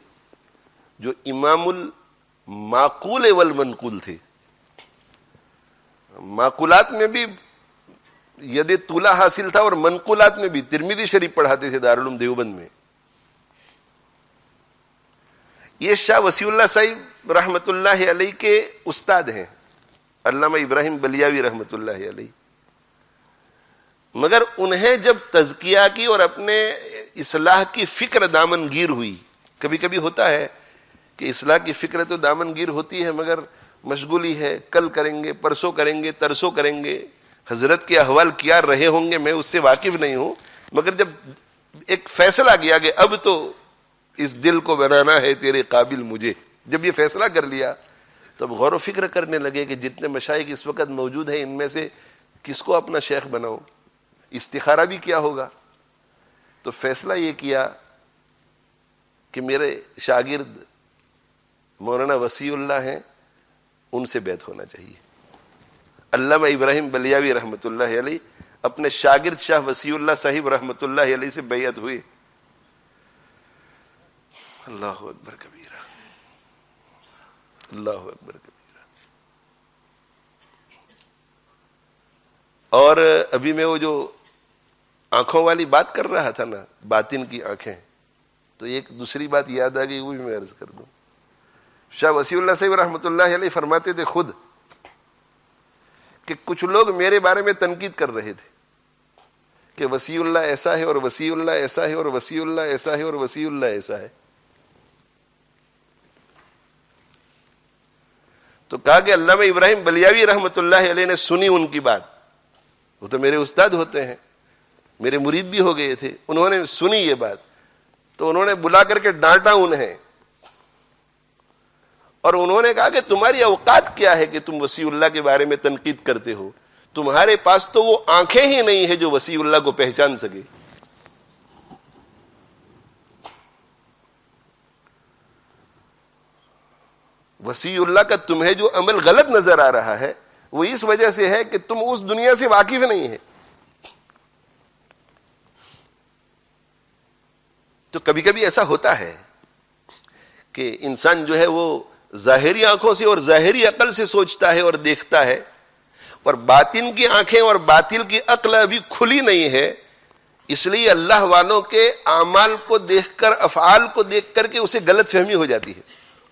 جو امام المعقول والمنقول تھے، معقولات میں بھی ید طولہ حاصل تھا اور منقولات میں بھی، ترمذی شریف پڑھاتے تھے دارالعلوم دیوبند میں۔ یہ شاہ وسیع اللہ صاحب رحمۃ اللہ علیہ کے استاد ہیں، علامہ ابراہیم بلیاوی رحمۃ اللہ علیہ، مگر انہیں جب تزکیہ کی اور اپنے اصلاح کی فکر دامن گیر ہوئی، کبھی کبھی ہوتا ہے کہ اصلاح کی فکر تو دامن گیر ہوتی ہے مگر مشغولی ہے، کل کریں گے، پرسوں کریں گے، ترسوں کریں گے، حضرت کے احوال کیا رہے ہوں گے میں اس سے واقف نہیں ہوں، مگر جب ایک فیصلہ کیا کہ اب تو اس دل کو بنانا ہے تیرے قابل مجھے، جب یہ فیصلہ کر لیا تو اب غور و فکر کرنے لگے کہ جتنے مشائخ اس وقت موجود ہیں ان میں سے کس کو اپنا شیخ بناؤں، استخارہ بھی کیا ہوگا، تو فیصلہ یہ کیا کہ میرے شاگرد مولانا وسیع اللہ ہیں، ان سے بیعت ہونا چاہیے۔ علامہ ابراہیم بلیاوی رحمۃ اللہ علیہ اپنے شاگرد شاہ وسیع اللہ صاحب رحمۃ اللہ علیہ سے بیعت ہوئے۔ اللہ اکبر کبیرہ، اللہ اکبر کبیرہ۔ اور ابھی میں وہ جو آنکھوں والی بات کر رہا تھا نا، باطن کی آنکھیں، تو ایک دوسری بات یاد آ گئی، وہ بھی میں عرض کر دوں. شاہ وسیع اللہ صاحب رحمۃ اللہ علیہ فرماتے تھے خود کہ کچھ لوگ میرے بارے میں تنقید کر رہے تھے کہ وسیع اللہ ایسا ہے اور وسیع اللہ ایسا ہے اور وسیع اللہ ایسا ہے اور وسیع اللہ ایسا ہے. تو کہا کہ علامہ ابراہیم بلیاوی رحمۃ اللہ علیہ نے سنی ان کی بات، وہ تو میرے استاد ہوتے ہیں، میرے مرید بھی ہو گئے تھے، انہوں نے سنی یہ بات، تو انہوں نے بلا کر کے ڈانٹا انہیں، اور انہوں نے کہا کہ تمہاری اوقات کیا ہے کہ تم وسیع اللہ کے بارے میں تنقید کرتے ہو؟ تمہارے پاس تو وہ آنکھیں ہی نہیں ہے جو وسیع اللہ کو پہچان سکے. وسیع اللہ کا تمہیں جو عمل غلط نظر آ رہا ہے وہ اس وجہ سے ہے کہ تم اس دنیا سے واقف نہیں ہے. تو کبھی کبھی ایسا ہوتا ہے کہ انسان جو ہے وہ ظاہری آنکھوں سے اور ظاہری عقل سے سوچتا ہے اور دیکھتا ہے، اور باطن کی آنکھیں اور باطن کی عقل ابھی کھلی نہیں ہے، اس لیے اللہ والوں کے اعمال کو دیکھ کر، افعال کو دیکھ کر کے اسے غلط فہمی ہو جاتی ہے،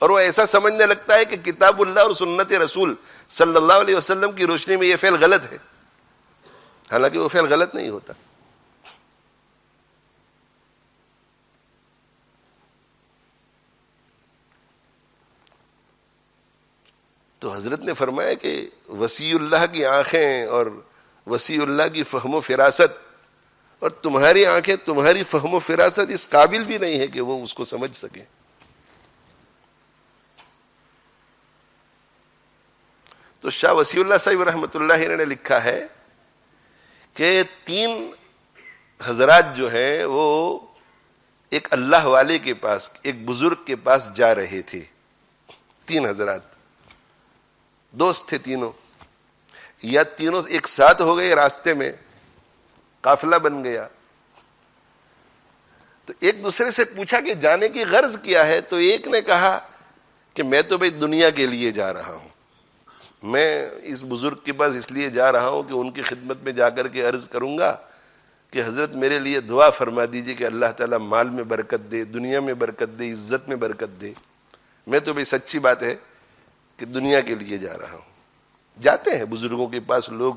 اور وہ ایسا سمجھنے لگتا ہے کہ کتاب اللہ اور سنت رسول صلی اللہ علیہ وسلم کی روشنی میں یہ فعل غلط ہے، حالانکہ وہ فعل غلط نہیں ہوتا. تو حضرت نے فرمایا کہ وسیع اللہ کی آنکھیں اور وسیع اللہ کی فہم و فراست، اور تمہاری آنکھیں، تمہاری فہم و فراست اس قابل بھی نہیں ہے کہ وہ اس کو سمجھ سکے. تو شاہ وسیع اللہ صاحب رحمۃ اللہ علیہ نے لکھا ہے کہ 3 حضرات جو ہیں وہ ایک اللہ والے کے پاس، ایک بزرگ کے پاس جا رہے تھے. 3 حضرات دوست تھے تینوں، یا تینوں ایک ساتھ ہو گئے، راستے میں قافلہ بن گیا. تو ایک دوسرے سے پوچھا کہ جانے کی غرض کیا ہے؟ تو ایک نے کہا کہ میں تو بھائی دنیا کے لیے جا رہا ہوں، میں اس بزرگ کے پاس اس لیے جا رہا ہوں کہ ان کی خدمت میں جا کر کے عرض کروں گا کہ حضرت میرے لیے دعا فرما دیجئے کہ اللہ تعالیٰ مال میں برکت دے، دنیا میں برکت دے، عزت میں برکت دے. میں تو بھائی سچی بات ہے کہ دنیا کے لیے جا رہا ہوں. جاتے ہیں بزرگوں کے پاس لوگ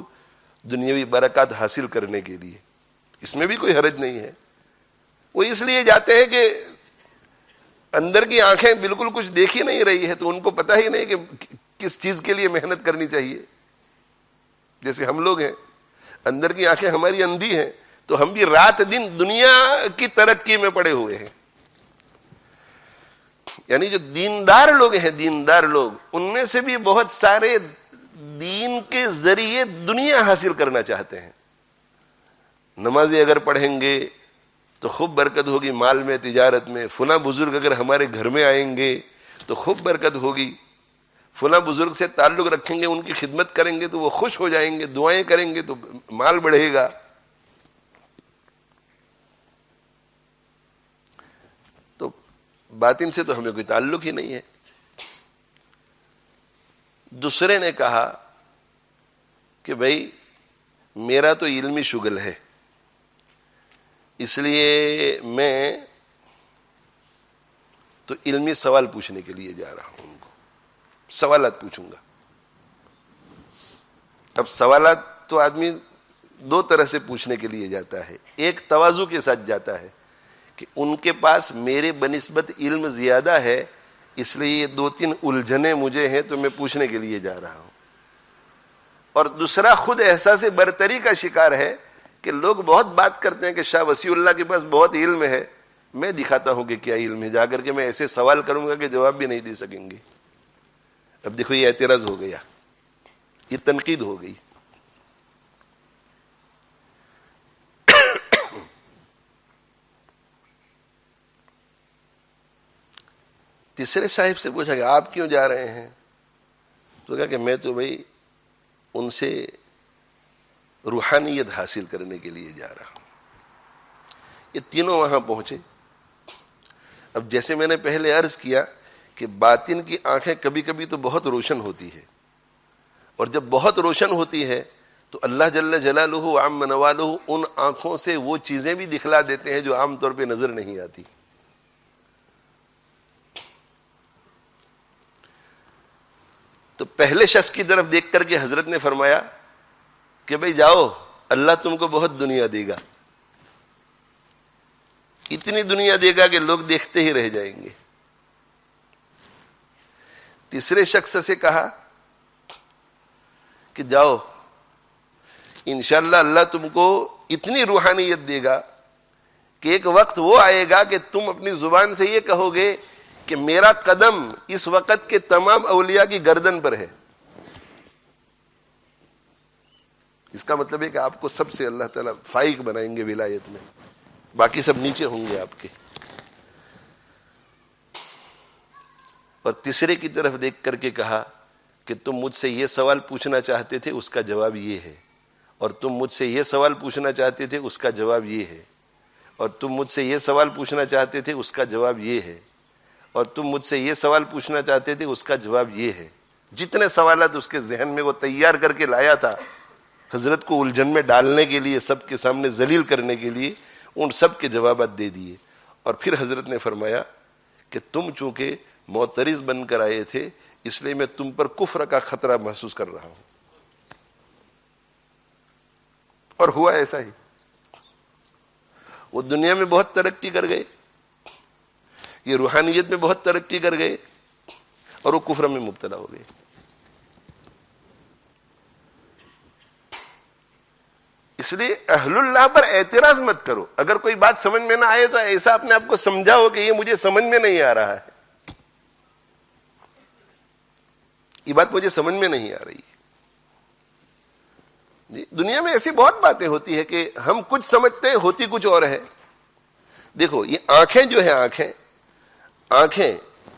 دنیاوی برکات حاصل کرنے کے لیے، اس میں بھی کوئی حرج نہیں ہے. وہ اس لیے جاتے ہیں کہ اندر کی آنکھیں بالکل کچھ دیکھ ہی نہیں رہی ہے، تو ان کو پتہ ہی نہیں کہ کس چیز کے لیے محنت کرنی چاہیے. جیسے ہم لوگ ہیں، اندر کی آنکھیں ہماری اندھی ہیں، تو ہم بھی رات دن دنیا کی ترقی میں پڑے ہوئے ہیں. یعنی جو دیندار لوگ ہیں، دیندار لوگ، ان میں سے بھی بہت سارے دین کے ذریعے دنیا حاصل کرنا چاہتے ہیں. نمازیں اگر پڑھیں گے تو خوب برکت ہوگی مال میں، تجارت میں. فلاں بزرگ اگر ہمارے گھر میں آئیں گے تو خوب برکت ہوگی. فلاں بزرگ سے تعلق رکھیں گے، ان کی خدمت کریں گے تو وہ خوش ہو جائیں گے، دعائیں کریں گے تو مال بڑھے گا. تو باطن سے تو ہمیں کوئی تعلق ہی نہیں ہے. دوسرے نے کہا کہ بھائی میرا تو علمی شغل ہے، اس لیے میں تو علمی سوال پوچھنے کے لیے جا رہا ہوں. ان کو سوالات پوچھوں گا. اب سوالات تو آدمی 2 طرح سے پوچھنے کے لیے جاتا ہے. ایک تواضع کے ساتھ جاتا ہے کہ ان کے پاس میرے بنسبت علم زیادہ ہے، اس لیے یہ 2-3 الجھنیں مجھے ہیں تو میں پوچھنے کے لیے جا رہا ہوں. اور دوسرا خود احساس برتری کا شکار ہے کہ لوگ بہت بات کرتے ہیں کہ شاہ وسیع اللہ کے پاس بہت علم ہے، میں دکھاتا ہوں کہ کیا علم ہے. جا کر کے میں ایسے سوال کروں گا کہ جواب بھی نہیں دے سکیں گے. اب دیکھو یہ اعتراض ہو گیا، یہ تنقید ہو گئی. تیسرے صاحب سے پوچھا کہ آپ کیوں جا رہے ہیں؟ تو کہا کہ میں تو بھائی ان سے روحانیت حاصل کرنے کے لیے جا رہا ہوں. یہ تینوں وہاں پہنچے. اب جیسے میں نے پہلے عرض کیا کہ باطن کی آنکھیں کبھی کبھی تو بہت روشن ہوتی ہے، اور جب بہت روشن ہوتی ہے تو اللہ جل جلالہ وعم نوالہ ان آنکھوں سے وہ چیزیں بھی دکھلا دیتے ہیں جو عام طور پہ نظر نہیں آتی. تو پہلے شخص کی طرف دیکھ کر کے حضرت نے فرمایا کہ بھئی جاؤ، اللہ تم کو بہت دنیا دے گا، اتنی دنیا دے گا کہ لوگ دیکھتے ہی رہ جائیں گے. تیسرے شخص سے کہا کہ جاؤ، انشاءاللہ اللہ تم کو اتنی روحانیت دے گا کہ ایک وقت وہ آئے گا کہ تم اپنی زبان سے یہ کہو گے کہ میرا قدم اس وقت کے تمام اولیاء کی گردن پر ہے. اس کا مطلب ہے کہ آپ کو سب سے اللہ تعالیٰ فائق بنائیں گے ولایت میں، باقی سب نیچے ہوں گے آپ کے. اور تیسرے کی طرف دیکھ کر کے کہا کہ تم مجھ سے یہ سوال پوچھنا چاہتے تھے، اس کا جواب یہ ہے، اور تم مجھ سے یہ سوال پوچھنا چاہتے تھے، اس کا جواب یہ ہے، اور تم مجھ سے یہ سوال پوچھنا چاہتے تھے، اس کا جواب یہ ہے، اور تم مجھ سے یہ سوال پوچھنا چاہتے تھے، اس کا جواب یہ ہے. جتنے سوالات اس کے ذہن میں وہ تیار کر کے لایا تھا حضرت کو الجھن میں ڈالنے کے لیے، سب کے سامنے ذلیل کرنے کے لیے، ان سب کے جوابات دے دیے. اور پھر حضرت نے فرمایا کہ تم چونکہ معترض بن کر آئے تھے، اس لیے میں تم پر کفر کا خطرہ محسوس کر رہا ہوں. اور ہوا ایسا ہی. وہ دنیا میں بہت ترقی کر گئے، یہ روحانیت میں بہت ترقی کر گئے، اور وہ کفر میں مبتلا ہو گئے. اس لیے اہل اللہ پر اعتراض مت کرو. اگر کوئی بات سمجھ میں نہ آئے تو ایسا اپنے آپ کو سمجھاؤ کہ یہ مجھے سمجھ میں نہیں آ رہا ہے، یہ بات مجھے سمجھ میں نہیں آ رہی ہے. جی دنیا میں ایسی بہت باتیں ہوتی ہے کہ ہم کچھ سمجھتے ہیں، ہوتی کچھ اور ہے. دیکھو یہ آنکھیں جو ہے،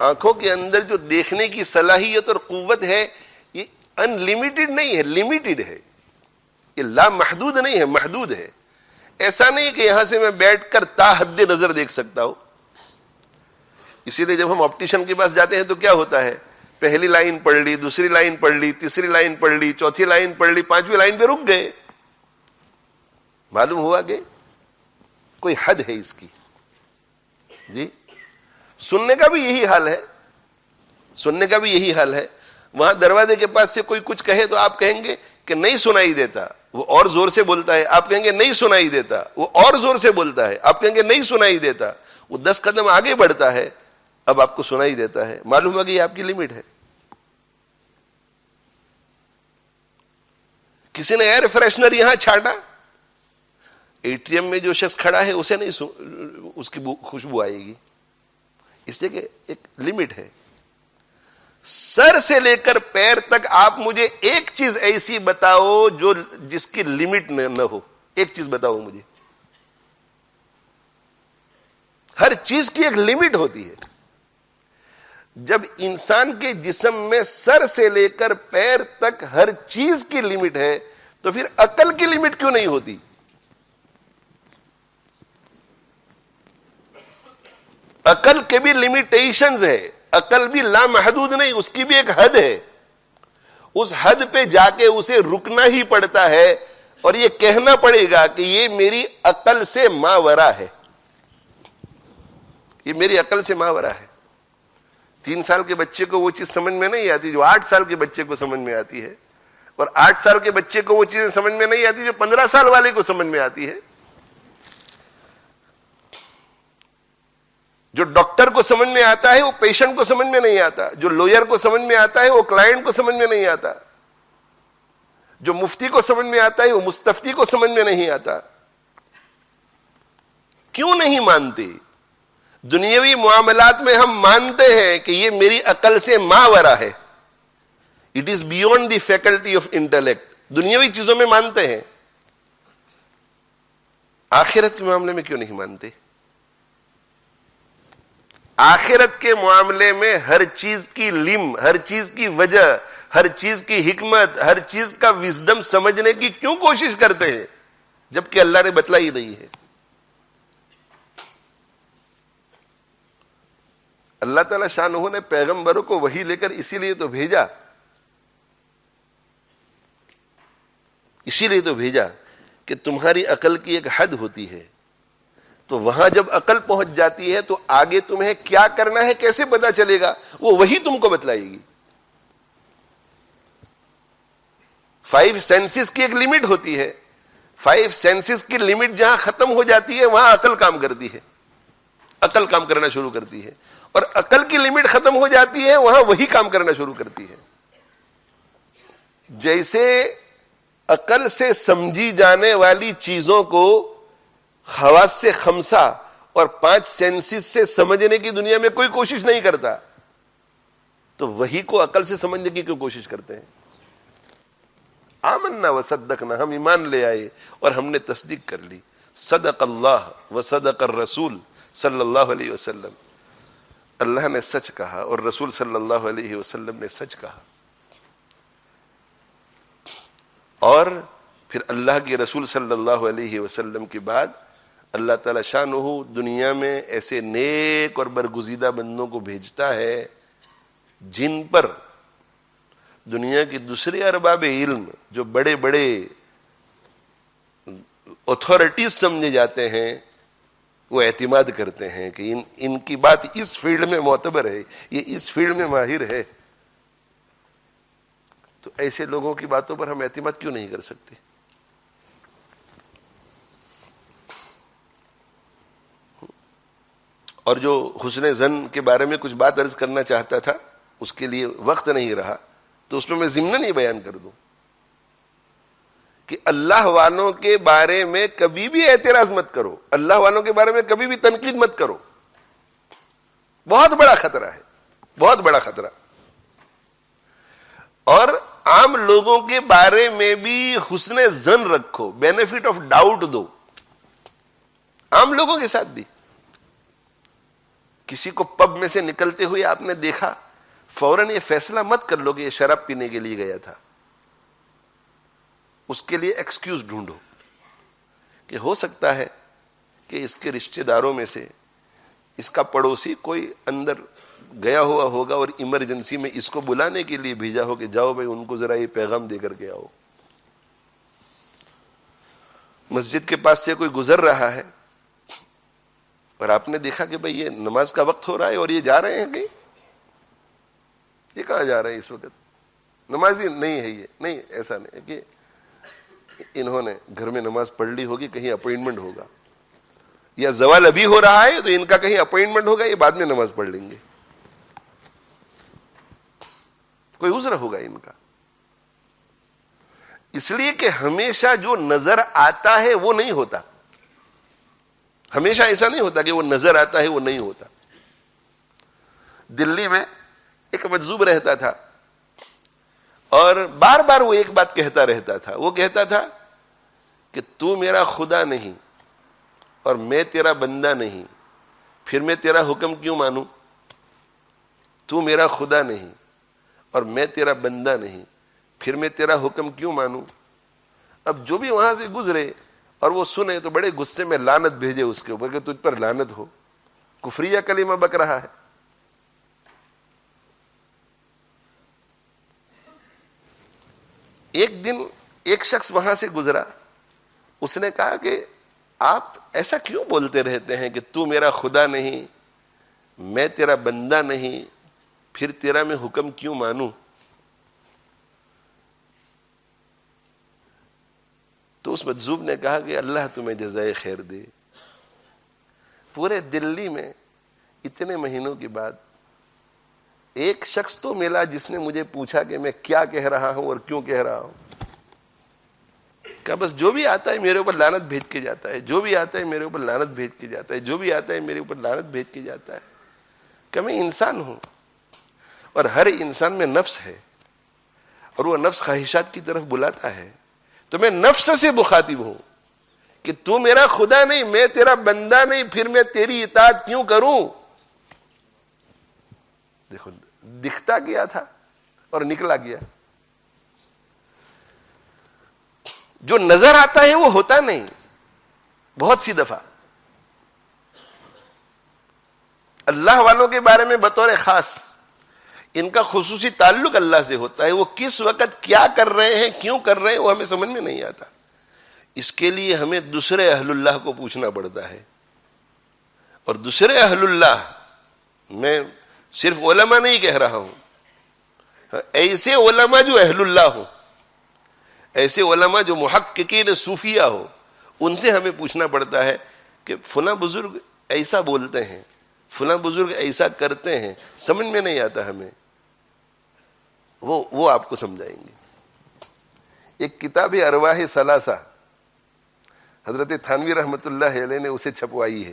آنکھوں کے اندر جو دیکھنے کی صلاحیت اور قوت ہے، یہ ان لمیٹڈ نہیں ہے، لمیٹڈ ہے. یہ لا محدود نہیں ہے، محدود ہے. ایسا نہیں کہ یہاں سے میں بیٹھ کر تا حد نظر دیکھ سکتا ہوں. اسی لیے جب ہم آپٹیشن کے پاس جاتے ہیں تو کیا ہوتا ہے، پہلی لائن پڑھ لی، دوسری لائن پڑھ لی، تیسری لائن پڑھ لی، چوتھی لائن پڑھ لی، پانچویں لائن پہ رک گئے. معلوم ہوا کہ کوئی حد ہے اس کی. جی سننے کا بھی یہی حال ہے، سننے کا بھی یہی حال ہے. وہاں دروازے کے پاس سے کوئی کچھ کہے تو آپ کہیں گے کہ نہیں سنائی دیتا، وہ اور زور سے بولتا ہے، آپ کہیں گے نہیں سنائی دیتا، وہ اور زور سے بولتا ہے، آپ کہیں گے نہیں سنائی دیتا، وہ 10 قدم آگے بڑھتا ہے، اب آپ کو سنائی دیتا ہے. معلوم ہوا کہ یہ آپ کی لمٹ ہے. کسی نے ایئر فریشنر یہاں چھاٹا، اے ٹی ایم میں جو شخص کھڑا ہے اسے نہیں اس کی خوشبو آئے گی، اس لیے کہ ایک لمٹ ہے. سر سے لے کر پیر تک آپ مجھے ایک چیز ایسی بتاؤ جو جس کی لمٹ نہ ہو. ایک چیز بتاؤ مجھے. ہر چیز کی ایک لمٹ ہوتی ہے. جب انسان کے جسم میں سر سے لے کر پیر تک ہر چیز کی لمٹ ہے تو پھر عقل کی لمٹ کیوں نہیں ہوتی؟ عقل کے بھی لمیٹیشنز ہے، عقل بھی لامحدود نہیں، اس کی بھی ایک حد ہے. اس حد پہ جا کے اسے رکنا ہی پڑتا ہے اور یہ کہنا پڑے گا کہ یہ میری عقل سے ماورا ہے، یہ میری عقل سے ماورا ہے. 3 سال کے بچے کو وہ چیز سمجھ میں نہیں آتی جو 8 سال کے بچے کو سمجھ میں آتی ہے، اور 8 سال کے بچے کو وہ چیزیں سمجھ میں نہیں آتی جو 15 سال والے کو سمجھ میں آتی ہے. جو ڈاکٹر کو سمجھ میں آتا ہے وہ پیشنٹ کو سمجھ میں نہیں آتا، جو لوئر کو سمجھ میں آتا ہے وہ کلائنٹ کو سمجھ میں نہیں آتا، جو مفتی کو سمجھ میں آتا ہے وہ مستفتی کو سمجھ میں نہیں آتا. کیوں نہیں مانتے؟ دنیاوی معاملات میں ہم مانتے ہیں کہ یہ میری عقل سے ماورا ہے، it is beyond the faculty of intellect. دنیاوی چیزوں میں مانتے ہیں، آخرت کے معاملے میں کیوں نہیں مانتے؟ آخرت کے معاملے میں ہر چیز کی ہر چیز کی وجہ، ہر چیز کی حکمت، ہر چیز کا وزڈم سمجھنے کی کیوں کوشش کرتے ہیں جبکہ اللہ نے بتلائی نہیں ہے؟ اللہ تعالی شانہ نے پیغمبروں کو وحی لے کر اسی لیے تو بھیجا اسی لیے تو بھیجا کہ تمہاری عقل کی ایک حد ہوتی ہے، تو وہاں جب عقل پہنچ جاتی ہے تو آگے تمہیں کیا کرنا ہے کیسے پتا چلے گا؟ وہ وہی تم کو بتلائے گی۔ 5 سینسز کی ایک لمٹ ہوتی ہے، 5 سینسز کی لمٹ جہاں ختم ہو جاتی ہے وہاں عقل کام کرتی ہے، عقل کام کرنا شروع کرتی ہے، اور عقل کی لمٹ ختم ہو جاتی ہے وہاں وہی کام کرنا شروع کرتی ہے۔ جیسے عقل سے سمجھی جانے والی چیزوں کو حواس سے خمسہ اور 5 سینسز سے سمجھنے کی دنیا میں کوئی کوشش نہیں کرتا، تو وہی کو عقل سے سمجھنے کی کیوں کوشش کرتے ہیں؟ آمنا وصدقنا، ہم ایمان لے آئے اور ہم نے تصدیق کر لی۔ صدق اللہ وصدق الرسول صلی اللہ علیہ وسلم، اللہ نے سچ کہا اور رسول صلی اللہ علیہ وسلم نے سچ کہا۔ اور پھر اللہ کے رسول صلی اللہ علیہ وسلم کے بعد اللہ تعالی شانہ دنیا میں ایسے نیک اور برگزیدہ بندوں کو بھیجتا ہے جن پر دنیا کی دوسرے ارباب علم جو بڑے بڑے اتھارٹیز سمجھے جاتے ہیں وہ اعتماد کرتے ہیں کہ ان کی بات اس فیلڈ میں معتبر ہے، یہ اس فیلڈ میں ماہر ہے۔ تو ایسے لوگوں کی باتوں پر ہم اعتماد کیوں نہیں کر سکتے؟ اور جو حسن ظن کے بارے میں کچھ بات عرض کرنا چاہتا تھا اس کے لیے وقت نہیں رہا، تو اس میں ضمناً یہ بیان کر دوں کہ اللہ والوں کے بارے میں کبھی بھی اعتراض مت کرو، اللہ والوں کے بارے میں کبھی بھی تنقید مت کرو، بہت بڑا خطرہ ہے، بہت بڑا خطرہ۔ اور عام لوگوں کے بارے میں بھی حسن ظن رکھو، بینیفٹ آف ڈاؤٹ دو، عام لوگوں کے ساتھ بھی۔ کسی کو پب میں سے نکلتے ہوئے آپ نے دیکھا، فوراً یہ فیصلہ مت کر لو کہ یہ شراب پینے کے لیے گیا تھا، اس کے لیے ایکسکیوز ڈھونڈو کہ ہو سکتا ہے کہ اس کے رشتہ داروں میں سے اس کا پڑوسی کوئی اندر گیا ہوا ہوگا اور ایمرجنسی میں اس کو بلانے کے لیے بھیجا ہو کہ جاؤ بھائی ان کو ذرا یہ پیغام دے کر کے آؤ۔ مسجد کے پاس سے کوئی گزر رہا ہے اور آپ نے دیکھا کہ بھائی یہ نماز کا وقت ہو رہا ہے اور یہ جا رہے ہیں کہیں، یہ کہاں جا رہے ہیں اس وقت؟ نمازی نہیں ہے یہ، نہیں، ایسا نہیں کہ انہوں نے گھر میں نماز پڑھ لی ہوگی، کہیں اپوائنٹمنٹ ہوگا، یا زوال ابھی ہو رہا ہے تو ان کا کہیں اپوائنٹمنٹ ہوگا، یہ بعد میں نماز پڑھ لیں گے، کوئی عذر ہوگا ان کا۔ اس لیے کہ ہمیشہ جو نظر آتا ہے وہ نہیں ہوتا، ہمیشہ ایسا نہیں ہوتا کہ وہ نظر آتا ہے وہ نہیں ہوتا۔ دلی میں ایک مجذوب رہتا تھا اور بار بار وہ ایک بات کہتا رہتا تھا، وہ کہتا تھا کہ تو میرا خدا نہیں اور میں تیرا بندہ نہیں، پھر میں تیرا حکم کیوں مانوں؟ تو میرا خدا نہیں اور میں تیرا بندہ نہیں، پھر میں تیرا حکم کیوں مانوں؟ اب جو بھی وہاں سے گزرے اور وہ سنے تو بڑے غصے میں لعنت بھیجے اس کے اوپر کہ تجھ پر لعنت ہو، کفریہ کلمہ بک رہا ہے۔ ایک دن ایک شخص وہاں سے گزرا، اس نے کہا کہ آپ ایسا کیوں بولتے رہتے ہیں کہ تو میرا خدا نہیں، میں تیرا بندہ نہیں، پھر تیرا میں حکم کیوں مانوں؟ تو اس مجذوب نے کہا کہ اللہ تمہیں جزائے خیر دے، پورے دلی میں اتنے مہینوں کے بعد ایک شخص تو ملا جس نے مجھے پوچھا کہ میں کیا کہہ رہا ہوں اور کیوں کہہ رہا ہوں۔ کہ بس جو بھی آتا ہے میرے اوپر لعنت بھیج کے جاتا ہے، جو بھی آتا ہے میرے اوپر لعنت بھیج کے جاتا ہے، جو بھی آتا ہے میرے اوپر لعنت بھیج کے جاتا ہے۔ کہ میں انسان ہوں اور ہر انسان میں نفس ہے اور وہ نفس خواہشات کی طرف بلاتا ہے، تو میں نفس سے مخاطب ہوں کہ تو میرا خدا نہیں، میں تیرا بندہ نہیں، پھر میں تیری اطاعت کیوں کروں؟ دیکھو دکھتا گیا تھا اور نکلا گیا۔ جو نظر آتا ہے وہ ہوتا نہیں، بہت سی دفعہ اللہ والوں کے بارے میں بطور خاص ان کا خصوصی تعلق اللہ سے ہوتا ہے. وہ کس وقت کیا کر رہے ہیں, کیوں کر رہے ہیں, وہ ہمیں سمجھ میں نہیں آتا. اس کے لیے ہمیں دوسرے اہل اللہ کو پوچھنا پڑتا ہے. اور دوسرے اہل اللہ, میں صرف علماء نہیں کہہ رہا ہوں, ایسے علماء جو اہل اللہ ہوں, ایسے علماء جو محققین صوفیہ ہو, ان سے ہمیں پوچھنا پڑتا ہے کہ فلاں بزرگ ایسا بولتے ہیں, فلاں بزرگ ایسا کرتے ہیں, سمجھ میں نہیں آتا ہمیں, وہ آپ کو سمجھائیں گے. ایک کتاب ارواح ثلاثہ, حضرت تھانوی رحمۃ اللہ علیہ نے اسے چھپوائی ہے.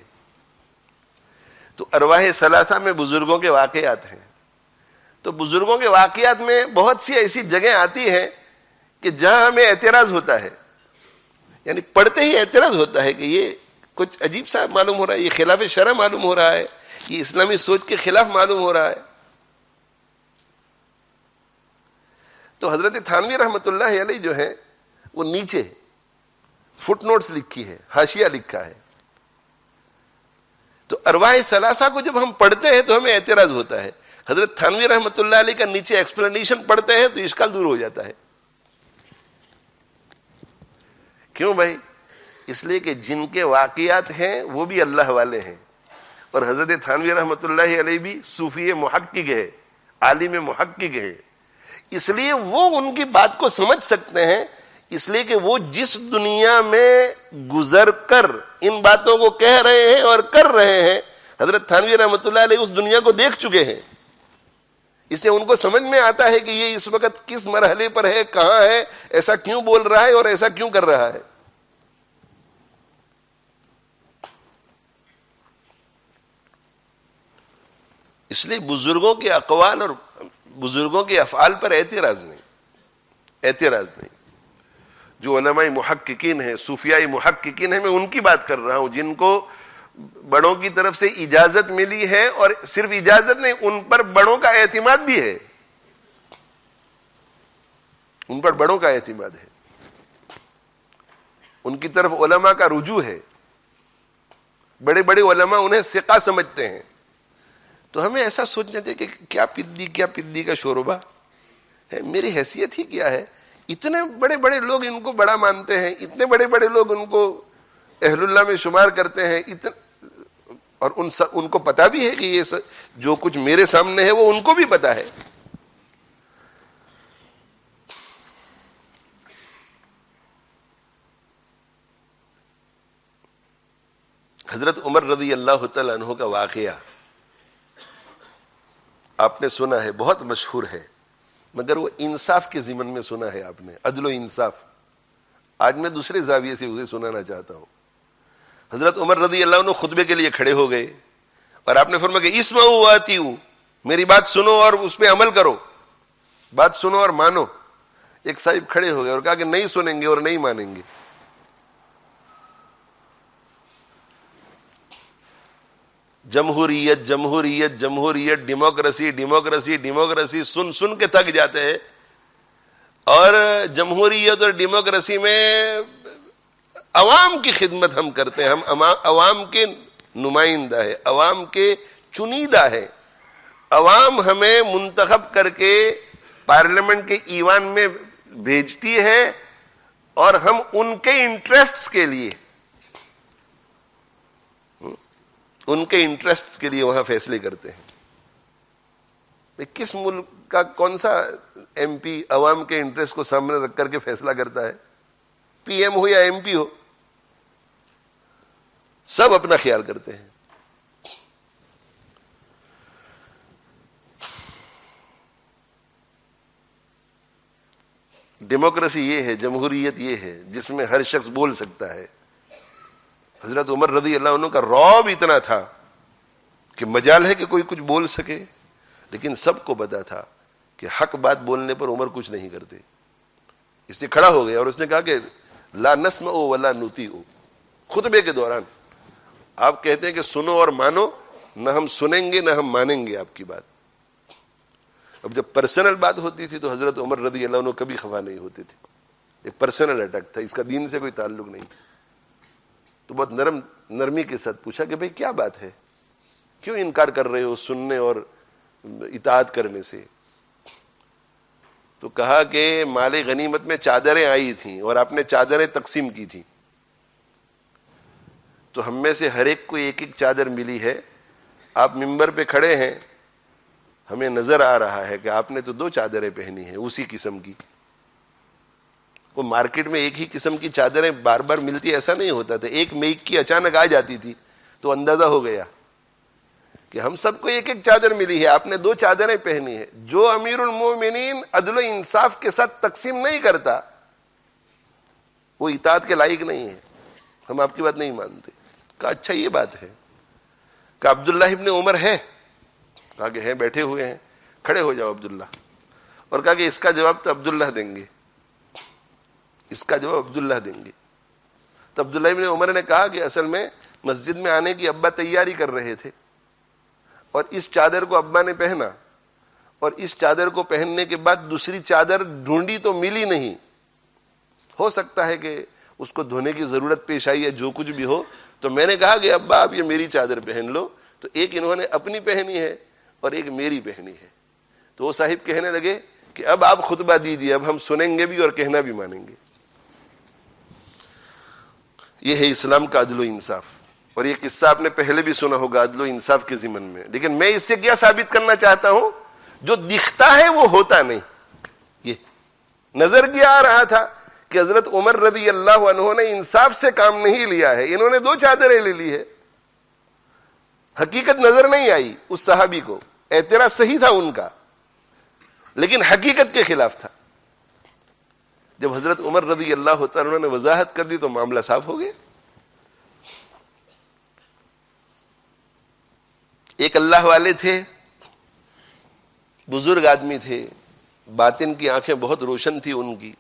تو ارواح ثلاثہ میں بزرگوں کے واقعات ہیں. تو بزرگوں کے واقعات میں بہت سی ایسی جگہیں آتی ہیں کہ جہاں ہمیں اعتراض ہوتا ہے, یعنی پڑھتے ہی اعتراض ہوتا ہے کہ یہ کچھ عجیب سا معلوم ہو رہا ہے, یہ خلاف شرع معلوم ہو رہا ہے, یہ اسلامی سوچ کے خلاف معلوم ہو رہا ہے. تو حضرت تھانوی رحمۃ اللہ علیہ جو ہے وہ نیچے فٹ نوٹس لکھی ہے, حاشیہ لکھا ہے. تو ارواح ثلاثہ کو جب ہم پڑھتے ہیں تو ہمیں اعتراض ہوتا ہے. حضرت تھانوی رحمۃ اللہ علیہ کا نیچے ایکسپلینیشن پڑھتے ہیں تو اشکال دور ہو جاتا ہے. کیوں بھائی؟ اس لیے کہ جن کے واقعات ہیں وہ بھی اللہ والے ہیں, اور حضرت تھانوی رحمۃ اللہ علیہ بھی صوفی محقق ہے, عالم محقق ہے. اس لیے وہ ان کی بات کو سمجھ سکتے ہیں, اس لیے کہ وہ جس دنیا میں گزر کر ان باتوں کو کہہ رہے ہیں اور کر رہے ہیں, حضرت تھانوی رحمۃ اللہ علیہ اس دنیا کو دیکھ چکے ہیں. اس سے ان کو سمجھ میں آتا ہے کہ یہ اس وقت کس مرحلے پر ہے, کہاں ہے, ایسا کیوں بول رہا ہے اور ایسا کیوں کر رہا ہے. اس لیے بزرگوں کے اقوال اور بزرگوں کے افعال پر اعتراض نہیں. جو علماء محققین ہیں, صوفیائی محققین ہیں, میں ان کی بات کر رہا ہوں جن کو بڑوں کی طرف سے اجازت ملی ہے, اور صرف اجازت نہیں, ان پر بڑوں کا اعتماد بھی ہے, ان پر بڑوں کا اعتماد ہے, ان کی طرف علماء کا رجوع ہے, بڑے بڑے علماء انہیں ثقہ سمجھتے ہیں. تو ہمیں ایسا سوچنا چاہیے کہ کیا پدی کا شوربہ ہے, میری حیثیت ہی کیا ہے. اتنے بڑے بڑے لوگ ان کو بڑا مانتے ہیں, اتنے بڑے بڑے لوگ ان کو اہل اللہ میں شمار کرتے ہیں, اور ان کو پتا بھی ہے کہ یہ جو کچھ میرے سامنے ہے وہ ان کو بھی پتا ہے. حضرت عمر رضی اللہ تعالیٰ عنہ کا واقعہ آپ نے سنا ہے, بہت مشہور ہے, مگر وہ انصاف کے ضمن میں سنا ہے آپ نے, عدل و انصاف. آج میں دوسرے زاویے سے اسے سنانا چاہتا ہوں. حضرت عمر رضی اللہ عنہ خطبے کے لیے کھڑے ہو گئے, اور آپ نے فرمایا کہ اسمعوا واطیعوا, میری بات سنو اور اس پہ عمل کرو, بات سنو اور مانو. ایک صاحب کھڑے ہو گئے اور کہا کہ نہیں سنیں گے اور نہیں مانیں گے. جمہوریت جمہوریت جمہوریت, ڈیموکریسی ڈیموکریسی ڈیموکریسی, سن کے تھک جاتے ہیں. اور جمہوریت اور ڈیموکریسی میں عوام کی خدمت ہم کرتے ہیں, ہم عوام کے نمائندہ ہے, عوام کے چنیدہ ہے. عوام ہمیں منتخب کر کے پارلیمنٹ کے ایوان میں بھیجتی ہے, اور ہم ان کے انٹرسٹس کے لیے وہاں فیصلے کرتے ہیں. کس ملک کا کون سا ایم پی عوام کے انٹرسٹ کو سامنے رکھ کر کے فیصلہ کرتا ہے؟ پی ایم ہو یا ایم پی ہو, سب اپنا خیال کرتے ہیں. ڈیموکریسی یہ ہے, جمہوریت یہ ہے جس میں ہر شخص بول سکتا ہے. حضرت عمر رضی اللہ عنہ کا رعب اتنا تھا کہ مجال ہے کہ کوئی کچھ بول سکے, لیکن سب کو پتا تھا کہ حق بات بولنے پر عمر کچھ نہیں کرتے. اس سے کھڑا ہو گیا اور اس نے کہا کہ لا نسمع ولا نطیع. خطبے کے دوران آپ کہتے ہیں کہ سنو اور مانو, نہ ہم سنیں گے نہ ہم مانیں گے آپ کی بات. اب جب پرسنل بات ہوتی تھی تو حضرت عمر رضی اللہ عنہ کبھی خفا نہیں ہوتے تھے. ایک پرسنل اٹیک تھا, اس کا دین سے کوئی تعلق نہیں تھا. تو بہت نرمی کے ساتھ پوچھا کہ بھئی کیا بات ہے, کیوں انکار کر رہے ہو سننے اور اطاعت کرنے سے. تو کہا کہ مال غنیمت میں چادریں آئی تھیں اور آپ نے چادریں تقسیم کی تھیں, تو ہم میں سے ہر ایک کو ایک ایک چادر ملی ہے. آپ ممبر پہ کھڑے ہیں, ہمیں نظر آ رہا ہے کہ آپ نے تو 2 چادریں پہنی ہیں اسی قسم کی. وہ مارکیٹ میں ایک ہی قسم کی چادریں بار بار ملتی ایسا نہیں ہوتا تھا, ایک میک کی اچانک آ جاتی تھی تو اندازہ ہو گیا کہ ہم سب کو ایک ایک چادر ملی ہے, آپ نے 2 چادریں پہنی ہے. جو امیر المومنین عدل و انصاف کے ساتھ تقسیم نہیں کرتا وہ اطاعت کے لائق نہیں ہے. ہم آپ کی بات نہیں مانتے. کہا اچھا یہ بات ہے. کہ عبداللہ ابن عمر ہے؟ کہا کہ ہیں, بیٹھے ہوئے ہیں. کھڑے ہو جاؤ عبداللہ. اور کہا کہ اس کا جواب تو عبداللہ دیں گے, اس کا جواب عبداللہ دیں گے. تو عبداللہ ابن عمر نے کہا کہ اصل میں مسجد میں آنے کی ابا تیاری کر رہے تھے اور اس چادر کو ابا نے پہنا, اور اس چادر کو پہننے کے بعد دوسری چادر ڈھونڈی تو ملی نہیں. ہو سکتا ہے کہ اس کو دھونے کی ضرورت پیش آئی ہے, جو کچھ بھی ہو. تو میں نے کہا کہ ابا آپ یہ میری چادر پہن لو. تو ایک انہوں نے اپنی پہنی ہے اور ایک میری پہنی ہے. تو وہ صاحب کہنے لگے کہ اب آپ خطبہ دیجیے, اب ہم سنیں گے بھی اور کہنا بھی مانیں گے. یہ ہے اسلام کا عدل و انصاف. اور یہ قصہ آپ نے پہلے بھی سنا ہوگا عدل و انصاف کے ضمن میں. لیکن میں اس سے کیا ثابت کرنا چاہتا ہوں, جو دکھتا ہے وہ ہوتا نہیں. یہ نظر کیا آ رہا تھا کہ حضرت عمر رضی اللہ عنہ نے انصاف سے کام نہیں لیا ہے, انہوں نے 2 چادریں لے لی ہے. حقیقت نظر نہیں آئی اس صحابی کو. اعتراض صحیح تھا ان کا, لیکن حقیقت کے خلاف تھا. جب حضرت عمر رضی اللہ تعالیٰ نے وضاحت کر دی تو معاملہ صاف ہو گیا. ایک اللہ والے تھے, بزرگ آدمی تھے, باطن کی آنکھیں بہت روشن تھی ان کی.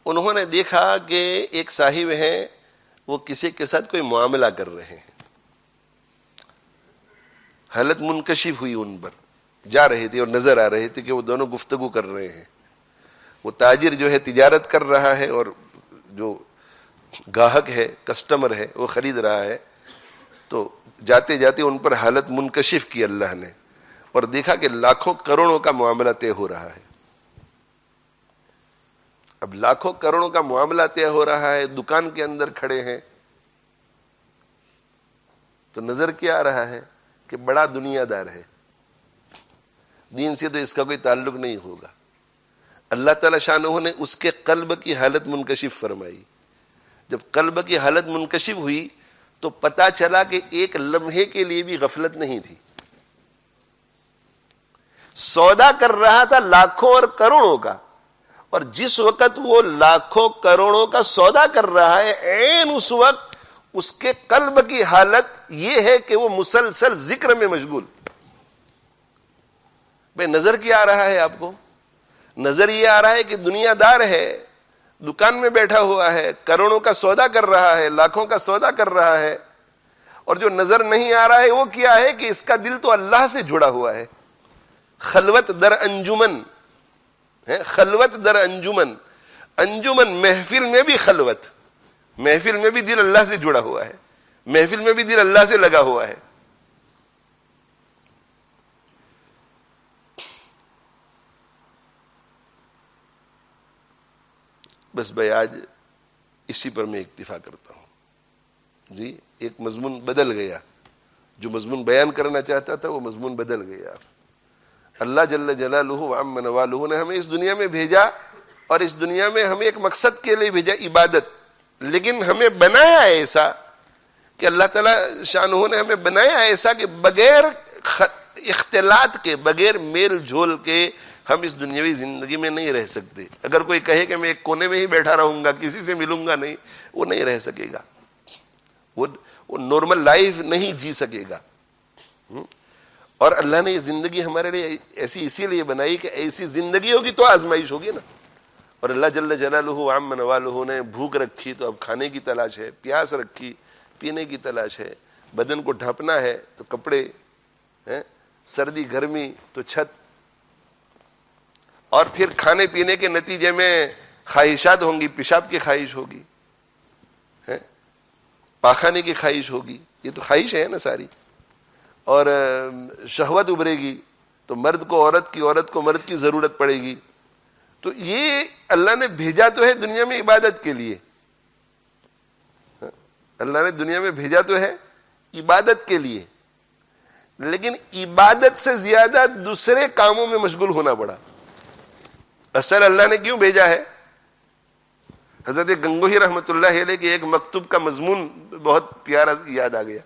انہوں نے دیکھا کہ ایک صاحب ہیں وہ کسی کے ساتھ کوئی معاملہ کر رہے ہیں. حالت منکشف ہوئی ان پر, جا رہے تھے اور نظر آ رہے تھے کہ وہ دونوں گفتگو کر رہے ہیں. وہ تاجر جو ہے تجارت کر رہا ہے اور جو گاہک ہے, کسٹمر ہے, وہ خرید رہا ہے. تو جاتے جاتے ان پر حالت منکشف کی اللہ نے, اور دیکھا کہ لاکھوں کروڑوں کا معاملہ طے ہو رہا ہے. اب لاکھوں کروڑوں کا معاملہ طے ہو رہا ہے, دکان کے اندر کھڑے ہیں, تو نظر کیا آ رہا ہے کہ بڑا دنیا دار ہے, دین سے تو اس کا کوئی تعلق نہیں ہوگا. اللہ تعالی شانہ نے اس کے قلب کی حالت منکشف فرمائی. جب قلب کی حالت منکشف ہوئی تو پتا چلا کہ ایک لمحے کے لیے بھی غفلت نہیں تھی. سودا کر رہا تھا لاکھوں اور کروڑوں کا, اور جس وقت وہ لاکھوں کروڑوں کا سودا کر رہا ہے عین اس وقت اس کے قلب کی حالت یہ ہے کہ وہ مسلسل ذکر میں مشغول. بھئی نظر کیا آ رہا ہے آپ کو؟ نظر یہ آ رہا ہے کہ دنیا دار ہے, دکان میں بیٹھا ہوا ہے, کروڑوں کا سودا کر رہا ہے, لاکھوں کا سودا کر رہا ہے. اور جو نظر نہیں آ رہا ہے وہ کیا ہے کہ اس کا دل تو اللہ سے جڑا ہوا ہے. خلوت در انجمن ہے, خلوت در انجمن, انجمن محفل میں بھی خلوت, محفل میں بھی دل اللہ سے جڑا ہوا ہے, محفل میں بھی دل اللہ سے لگا ہوا ہے. بس بھائی آج اسی پر میں اکتفا کرتا ہوں. جی ایک مضمون بدل گیا, جو مضمون بیان کرنا چاہتا تھا وہ مضمون بدل گیا. اللہ جل جلالہ وعم نوالہ نے ہمیں اس دنیا میں بھیجا, اور اس دنیا میں ہمیں ایک مقصد کے لیے بھیجا, عبادت. لیکن ہمیں بنایا ایسا کہ اللہ تعالیٰ شانہ نے ہمیں بنایا ایسا کہ بغیر اختلاط کے, بغیر میل جول کے ہم اس دنیاوی زندگی میں نہیں رہ سکتے. اگر کوئی کہے کہ میں ایک کونے میں ہی بیٹھا رہوں گا, کسی سے ملوں گا نہیں, وہ نہیں رہ سکے گا, وہ نارمل لائف نہیں جی سکے گا. اور اللہ نے یہ زندگی ہمارے لیے ایسی اسی لیے بنائی کہ ایسی زندگی ہوگی تو آزمائش ہوگی نا. اور اللہ جل جلالہ وعم نوالہ نے بھوک رکھی تو اب کھانے کی تلاش ہے, پیاس رکھی پینے کی تلاش ہے, بدن کو ڈھانپنا ہے تو کپڑے, سردی گرمی تو چھت, اور پھر کھانے پینے کے نتیجے میں خواہشات ہوں گی, پیشاب کی خواہش ہوگی, پاخانے کی خواہش ہوگی, یہ تو خواہش ہے نا ساری. اور شہوت ابھرے گی تو مرد کو عورت کی، عورت کو مرد کی ضرورت پڑے گی. تو یہ اللہ نے بھیجا تو ہے دنیا میں عبادت کے لیے، اللہ نے دنیا میں بھیجا تو ہے عبادت کے لیے، لیکن عبادت سے زیادہ دوسرے کاموں میں مشغول ہونا پڑا. اصل اللہ نے کیوں بھیجا ہے؟ حضرت گنگوہی رحمۃ اللہ علیہ کے ایک مکتوب کا مضمون بہت پیارا یاد آ گیا.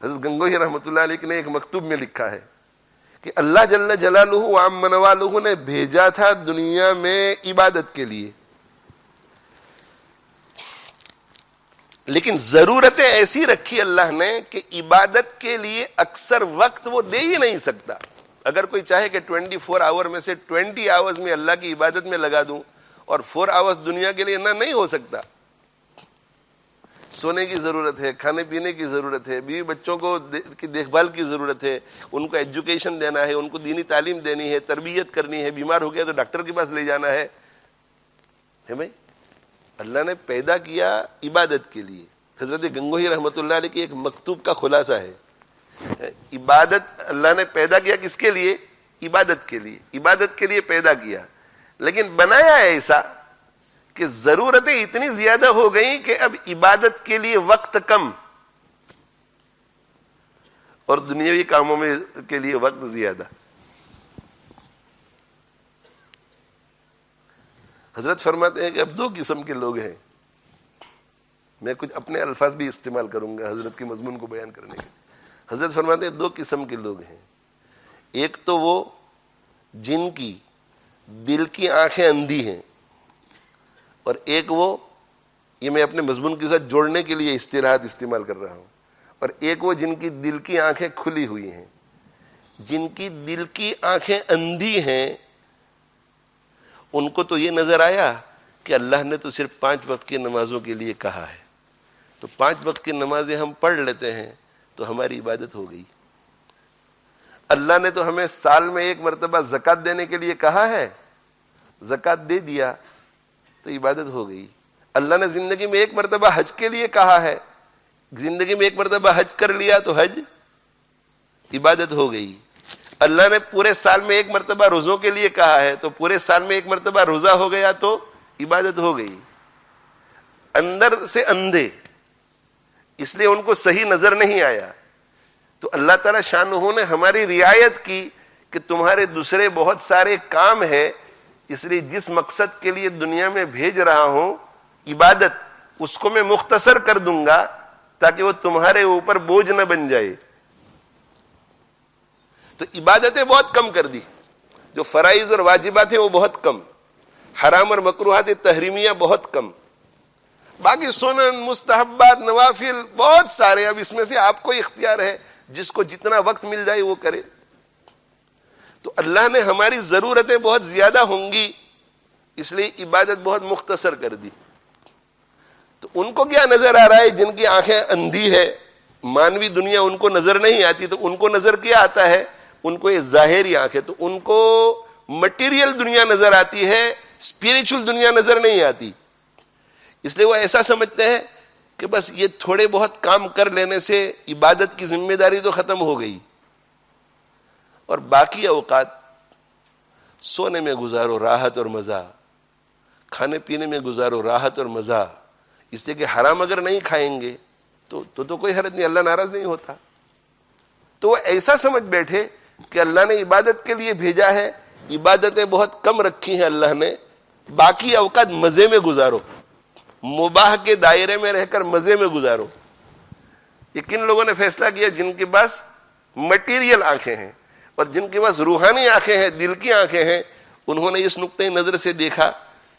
حضرت گنگوہی رحمۃ اللہ علیہ نے ایک مکتوب میں لکھا ہے کہ اللہ جل جلالہ وعم نوالہ نے بھیجا تھا دنیا میں عبادت کے لیے، لیکن ضرورتیں ایسی رکھی اللہ نے کہ عبادت کے لیے اکثر وقت وہ دے ہی نہیں سکتا. اگر کوئی چاہے کہ 24 آور میں سے 20 آورز میں اللہ کی عبادت میں لگا دوں اور 4 آورز دنیا کے لیے نہ، نہیں ہو سکتا. سونے کی ضرورت ہے، کھانے پینے کی ضرورت ہے، بیوی بچوں کو کی دیکھ بھال کی ضرورت ہے، ان کو ایجوکیشن دینا ہے، ان کو دینی تعلیم دینی ہے، تربیت کرنی ہے، بیمار ہو گیا تو ڈاکٹر کے پاس لے جانا ہے بھائی. اللہ نے پیدا کیا عبادت کے لیے. حضرت گنگوہی رحمۃ اللہ علیہ کی ایک مکتوب کا خلاصہ ہے، عبادت اللہ نے پیدا کیا کس کے لیے؟ عبادت کے لیے. عبادت کے لیے پیدا کیا، لیکن بنایا ایسا کہ ضرورتیں اتنی زیادہ ہو گئیں کہ اب عبادت کے لیے وقت کم اور دنیاوی کاموں میں کے لیے وقت زیادہ. حضرت فرماتے ہیں کہ اب 2 قسم کے لوگ ہیں. میں کچھ اپنے الفاظ بھی استعمال کروں گا حضرت کے مضمون کو بیان کرنے کے. حضرت فرماتے ہیں 2 قسم کے لوگ ہیں. ایک تو وہ جن کی دل کی آنکھیں اندھی ہیں، اور ایک وہ، یہ میں اپنے مضمون کے ساتھ جوڑنے کے لیے اصطلاحات استعمال کر رہا ہوں، اور ایک وہ جن کی دل کی آنکھیں کھلی ہوئی ہیں. جن کی دل کی آنکھیں اندھی ہیں ان کو تو یہ نظر آیا کہ اللہ نے تو صرف 5 وقت کی نمازوں کے لیے کہا ہے، تو 5 وقت کی نمازیں ہم پڑھ لیتے ہیں تو ہماری عبادت ہو گئی. اللہ نے تو ہمیں سال میں 1 مرتبہ زکوٰۃ دینے کے لیے کہا ہے، زکوٰۃ دے دیا تو عبادت ہو گئی. اللہ نے زندگی میں 1 مرتبہ حج کے لیے کہا ہے، زندگی میں 1 مرتبہ حج کر لیا تو حج عبادت ہو گئی. اللہ نے پورے سال میں 1 مرتبہ روزوں کے لیے کہا ہے تو پورے سال میں 1 مرتبہ روزہ ہو گیا تو عبادت ہو گئی. اندر سے اندھے، اس لیے ان کو صحیح نظر نہیں آیا. تو اللہ تعالیٰ شانہ نے ہماری رعایت کی کہ تمہارے دوسرے بہت سارے کام ہے، اس لیے جس مقصد کے لیے دنیا میں بھیج رہا ہوں عبادت، اس کو میں مختصر کر دوں گا تاکہ وہ تمہارے اوپر بوجھ نہ بن جائے. تو عبادتیں بہت کم کر دی، جو فرائض اور واجبات ہیں وہ بہت کم، حرام اور مکروہات تحریمیہ بہت کم، باقی سنن مستحبات نوافل بہت سارے. اب اس میں سے آپ کو اختیار ہے، جس کو جتنا وقت مل جائے وہ کرے. تو اللہ نے ہماری ضرورتیں بہت زیادہ ہوں گی اس لیے عبادت بہت مختصر کر دی. تو ان کو کیا نظر آ رہا ہے؟ جن کی آنکھیں اندھی ہے، مانوی دنیا ان کو نظر نہیں آتی، تو ان کو نظر کیا آتا ہے؟ ان کو یہ ظاہری آنکھ ہے، تو ان کو مٹیریل دنیا نظر آتی ہے، اسپریچول دنیا نظر نہیں آتی. اس لیے وہ ایسا سمجھتے ہیں کہ بس یہ تھوڑے بہت کام کر لینے سے عبادت کی ذمہ داری تو ختم ہو گئی، اور باقی اوقات سونے میں گزارو راحت اور مزہ، کھانے پینے میں گزارو راحت اور مزہ. اس لیے کہ حرام اگر نہیں کھائیں گے تو کوئی حرج نہیں، اللہ ناراض نہیں ہوتا. تو وہ ایسا سمجھ بیٹھے کہ اللہ نے عبادت کے لیے بھیجا ہے، عبادتیں بہت کم رکھی ہیں اللہ نے، باقی اوقات مزے میں گزارو، مباح کے دائرے میں رہ کر مزے میں گزارو. یہ کن لوگوں نے فیصلہ کیا؟ جن کے پاس مٹیریل آنکھیں ہیں اور جن کے پاس روحانی آنکھیں ہیں، دل کی آنکھیں ہیں. انہوں نے اس نقطۂ نظر سے دیکھا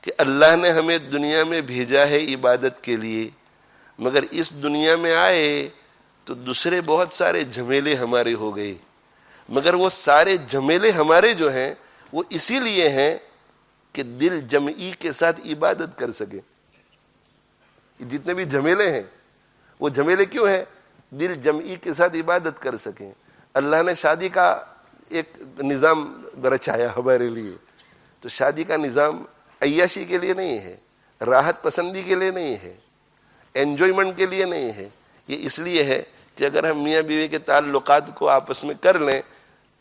کہ اللہ نے ہمیں دنیا میں بھیجا ہے عبادت کے لیے، مگر اس دنیا میں آئے تو دوسرے بہت سارے جھمیلے ہمارے ہو گئے. مگر وہ سارے جھمیلے ہمارے جو ہیں وہ اسی لیے ہیں کہ دل جمعی کے ساتھ عبادت کر سکے. جتنے بھی جھمیلے ہیں وہ جھمیلے کیوں ہیں؟ دل جمعی کے ساتھ عبادت کر سکیں. اللہ نے شادی کا ایک نظام رچایا ہمارے لیے، تو شادی کا نظام عیاشی کے لیے نہیں ہے، راحت پسندی کے لیے نہیں ہے، انجوائمنٹ کے لیے نہیں ہے. یہ اس لیے ہے کہ اگر ہم میاں بیوی کے تعلقات کو آپس میں کر لیں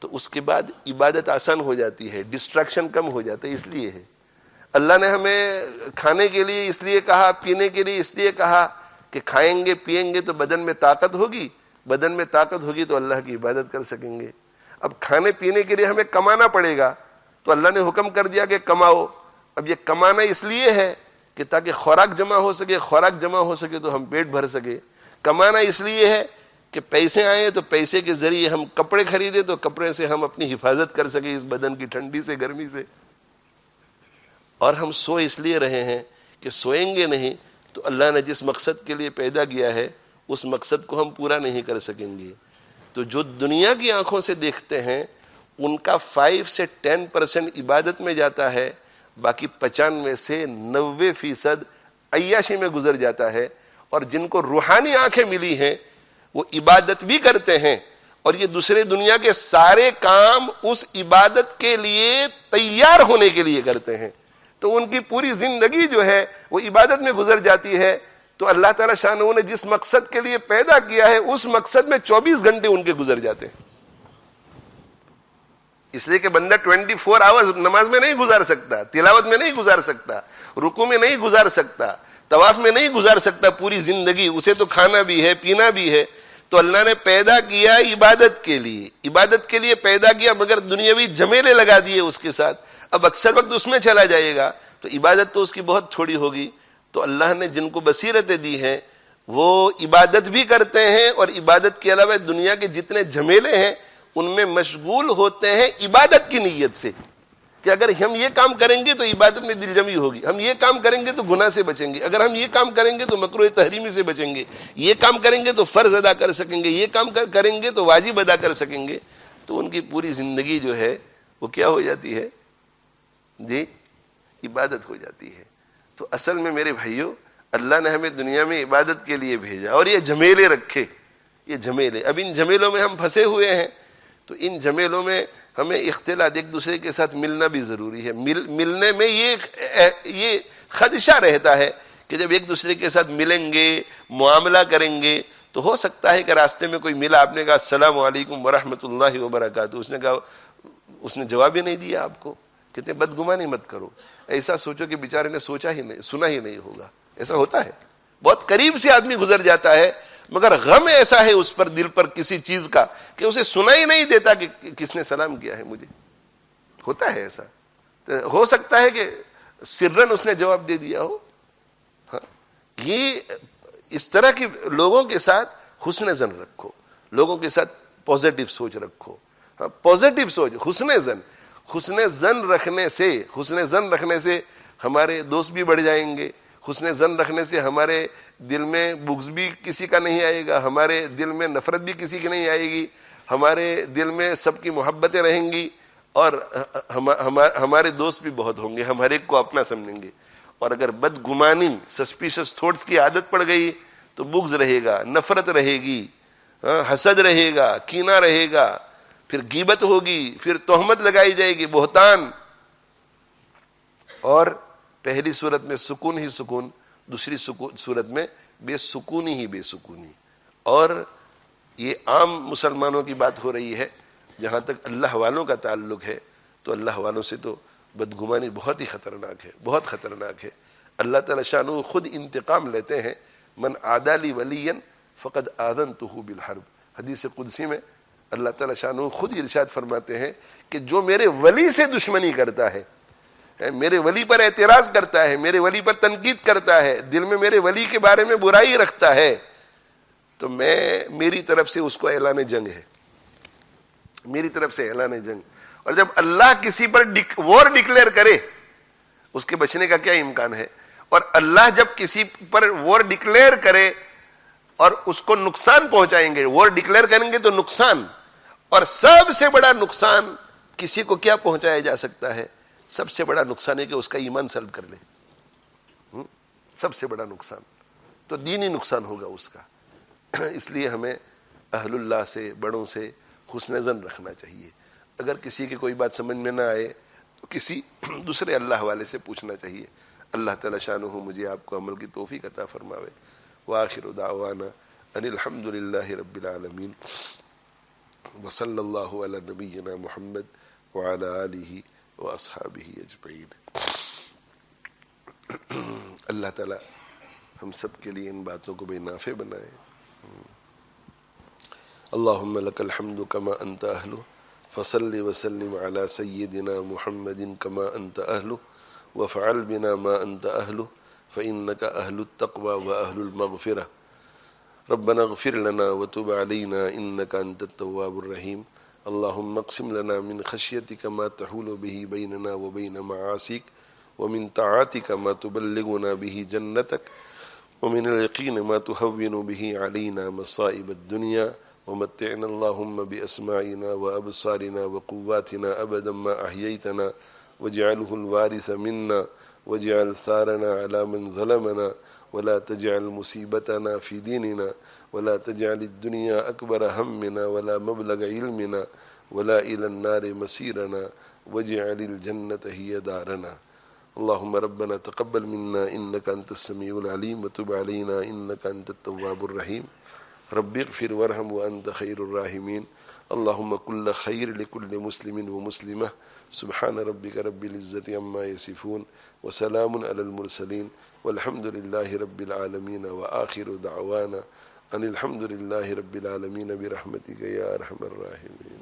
تو اس کے بعد عبادت آسان ہو جاتی ہے، ڈسٹریکشن کم ہو جاتا ہے. اس لیے ہے اللہ نے ہمیں کھانے کے لیے اس لیے کہا، پینے کے لیے اس لیے کہا کہ کھائیں گے پیئیں گے تو بدن میں طاقت ہوگی، بدن میں طاقت ہوگی تو اللہ کی عبادت کر سکیں گے. اب کھانے پینے کے لیے ہمیں کمانا پڑے گا تو اللہ نے حکم کر دیا کہ کماؤ. اب یہ کمانا اس لیے ہے کہ تاکہ خوراک جمع ہو سکے، خوراک جمع ہو سکے تو ہم پیٹ بھر سکے. کمانا اس لیے ہے کہ پیسے آئیں تو پیسے کے ذریعے ہم کپڑے خریدیں تو کپڑے سے ہم اپنی حفاظت کر سکیں اس بدن کی ٹھنڈی سے، گرمی سے. اور ہم سو اس لیے رہے ہیں کہ سوئیں گے نہیں تو اللہ نے جس مقصد کے لیے پیدا کیا ہے اس مقصد کو ہم پورا نہیں کر سکیں گے. تو جو دنیا کی آنکھوں سے دیکھتے ہیں ان کا 5 سے 10% عبادت میں جاتا ہے، باقی 95 سے 90% عیاشی میں گزر جاتا ہے. اور جن کو روحانی آنکھیں ملی ہیں وہ عبادت بھی کرتے ہیں اور یہ دوسرے دنیا کے سارے کام اس عبادت کے لیے تیار ہونے کے لیے کرتے ہیں. تو ان کی پوری زندگی جو ہے وہ عبادت میں گزر جاتی ہے. تو اللہ تعالیٰ شانہ نے جس مقصد کے لیے پیدا کیا ہے اس مقصد میں 24 گھنٹے ان کے گزر جاتے ہیں. اس لیے کہ بندہ 24 آورز نماز میں نہیں گزار سکتا، تلاوت میں نہیں گزار سکتا، رکوع میں نہیں گزار سکتا، طواف میں نہیں گزار سکتا پوری زندگی. اسے تو کھانا بھی ہے، پینا بھی ہے. تو اللہ نے پیدا کیا عبادت کے لیے، عبادت کے لیے پیدا کیا، مگر دنیاوی جھمیلے لگا دیے اس کے ساتھ. اب اکثر وقت اس میں چلا جائے گا تو عبادت تو اس کی بہت تھوڑی ہوگی. تو اللہ نے جن کو بصیرتیں دی ہیں وہ عبادت بھی کرتے ہیں اور عبادت کے علاوہ دنیا کے جتنے جھمیلے ہیں ان میں مشغول ہوتے ہیں عبادت کی نیت سے کہ اگر ہم یہ کام کریں گے تو عبادت میں دل جمی ہوگی، ہم یہ کام کریں گے تو گناہ سے بچیں گے، اگر ہم یہ کام کریں گے تو مکروہ تحریمی سے بچیں گے، یہ کام کریں گے تو فرض ادا کر سکیں گے، یہ کام کریں گے تو واجب ادا کر سکیں گے. تو ان کی پوری زندگی جو ہے وہ کیا ہو جاتی ہے جی؟ عبادت ہو جاتی ہے. تو اصل میں میرے بھائیوں اللہ نے ہمیں دنیا میں عبادت کے لیے بھیجا اور یہ جھمیلے رکھے، یہ جھمیلے. اب ان جھمیلوں میں ہم پھنسے ہوئے ہیں تو ان جھمیلوں میں ہمیں اختلاط، ایک دوسرے کے ساتھ ملنا بھی ضروری ہے. ملنے میں یہ خدشہ رہتا ہے کہ جب ایک دوسرے کے ساتھ ملیں گے، معاملہ کریں گے تو ہو سکتا ہے کہ راستے میں کوئی ملا، آپ نے کہا السلام علیکم ورحمۃ اللہ وبرکاتہ، اس نے جواب ہی نہیں دیا آپ کو. کہتے ہیں بدگمانی مت کرو، ایسا سوچو کہ بیچارے نے سوچا ہی نہیں، سنا ہی نہیں ہوگا. ایسا ہوتا ہے، بہت قریب سے آدمی گزر جاتا ہے مگر غم ایسا ہے اس پر، دل پر کسی چیز کا کہ اسے سنا ہی نہیں دیتا کہ کس نے سلام کیا ہے مجھے. ہوتا ہے ایسا. ہو سکتا ہے کہ سرن اس نے جواب دے دیا ہو. ہاں، یہ اس طرح کے لوگوں کے ساتھ حسن ظن رکھو، لوگوں کے ساتھ پازیٹیو سوچ رکھو. ہاں، پازیٹیو سوچ، حسن ظن رکھنے سے ہمارے دوست بھی بڑھ جائیں گے. حسن ظن رکھنے سے ہمارے دل میں بغض بھی کسی کا نہیں آئے گا، ہمارے دل میں نفرت بھی کسی کی نہیں آئے گی، ہمارے دل میں سب کی محبتیں رہیں گی اور ہمارے دوست بھی بہت ہوں گے، ہم ہر ایک کو اپنا سمجھیں گے. اور اگر بدگمانی، سسپیشس تھاٹس کی عادت پڑ گئی تو بغض رہے گا، نفرت رہے گی، حسد رہے گا، کینہ رہے گا، پھر غیبت ہوگی، پھر تہمت لگائی جائے گی، بہتان. اور پہلی صورت میں سکون ہی سکون، دوسری صورت میں بے سکونی ہی بے سکونی. اور یہ عام مسلمانوں کی بات ہو رہی ہے. جہاں تک اللہ والوں کا تعلق ہے تو اللہ والوں سے تو بدگمانی بہت ہی خطرناک ہے، بہت خطرناک ہے. اللہ تعالی شانہ خود انتقام لیتے ہیں. من عادی لی ولیا فقد آذنتہ بالحرب. حدیث قدسی میں اللہ تعالی شانہ خود ارشاد فرماتے ہیں کہ جو میرے ولی سے دشمنی کرتا ہے، میرے ولی پر اعتراض کرتا ہے، میرے ولی پر تنقید کرتا ہے، دل میں میرے ولی کے بارے میں برائی رکھتا ہے، تو میری طرف سے اس کو اعلان جنگ ہے، میری طرف سے اعلان جنگ. اور جب اللہ کسی پر وار ڈکلیئر کرے اس کے بچنے کا کیا امکان ہے؟ اور اللہ جب کسی پر وار ڈکلیئر کرے اور اس کو نقصان پہنچائیں گے، وار ڈکلیئر کریں گے تو نقصان، اور سب سے بڑا نقصان کسی کو کیا پہنچایا جا سکتا ہے؟ سب سے بڑا نقصان ہے کہ اس کا ایمان سلب کر لے. سب سے بڑا نقصان تو دینی نقصان ہوگا اس کا. اس لیے ہمیں اہل اللہ سے، بڑوں سے حسن ظن رکھنا چاہیے. اگر کسی کی کوئی بات سمجھ میں نہ آئے تو کسی دوسرے اللہ والے سے پوچھنا چاہیے. اللہ تعالی شانہ مجھے آپ کو عمل کی توفیق عطا فرماوے. وآخر دعوانا ان الحمد للہ رب العالمین وصلی اللہ علی نبینا محمد وعلی آلہ واصحابہ اجمعین۔ اللہ تعالی ہم سب کے لیے ان باتوں کو بے نافع بنائے۔ اللہم لک الحمد کما انت اہلہ فصل وسلم علی سیدنا محمد کما انت اہلہ وفعل بنا ما انت اہلہ فإنک اہل التقوی واہل المغفرہ۔ ربنا اغفر لنا وتب علينا إنك أنت التواب الرحيم اللهم اقسم لنا من خشيتك ما تحول به بيننا وبين معاصيك ومن طاعتك ما تبلغنا به جنتك ومن اليقين ما تهون به علينا مصائب الدنيا ومتعنا اللهم بأسماعنا وأبصارنا وقواتنا أبدا ما أحييتنا واجعله الوارث منا واجعل ثارنا على من ظلمنا ولا تجعل مصيبتنا في ديننا ولا تجعل الدنيا أكبر همنا ولا مبلغ علمنا ولا إلى النار مسيرنا واجعل الجنة هي دارنا اللهم ربنا تقبل منا إنك أنت السميع العليم وتب علينا إنك أنت التواب الرحيم رب اغفر وارحم وأنت خير الراحمين اللهم كل خير لكل مسلم ومسلمة سبحان ربك رب العزة عما يصفون وسلام على المرسلين والحمد لله رب العالمين وآخر دعوانا أن الحمد لله رب العالمين برحمتك يا أرحم الراحمين.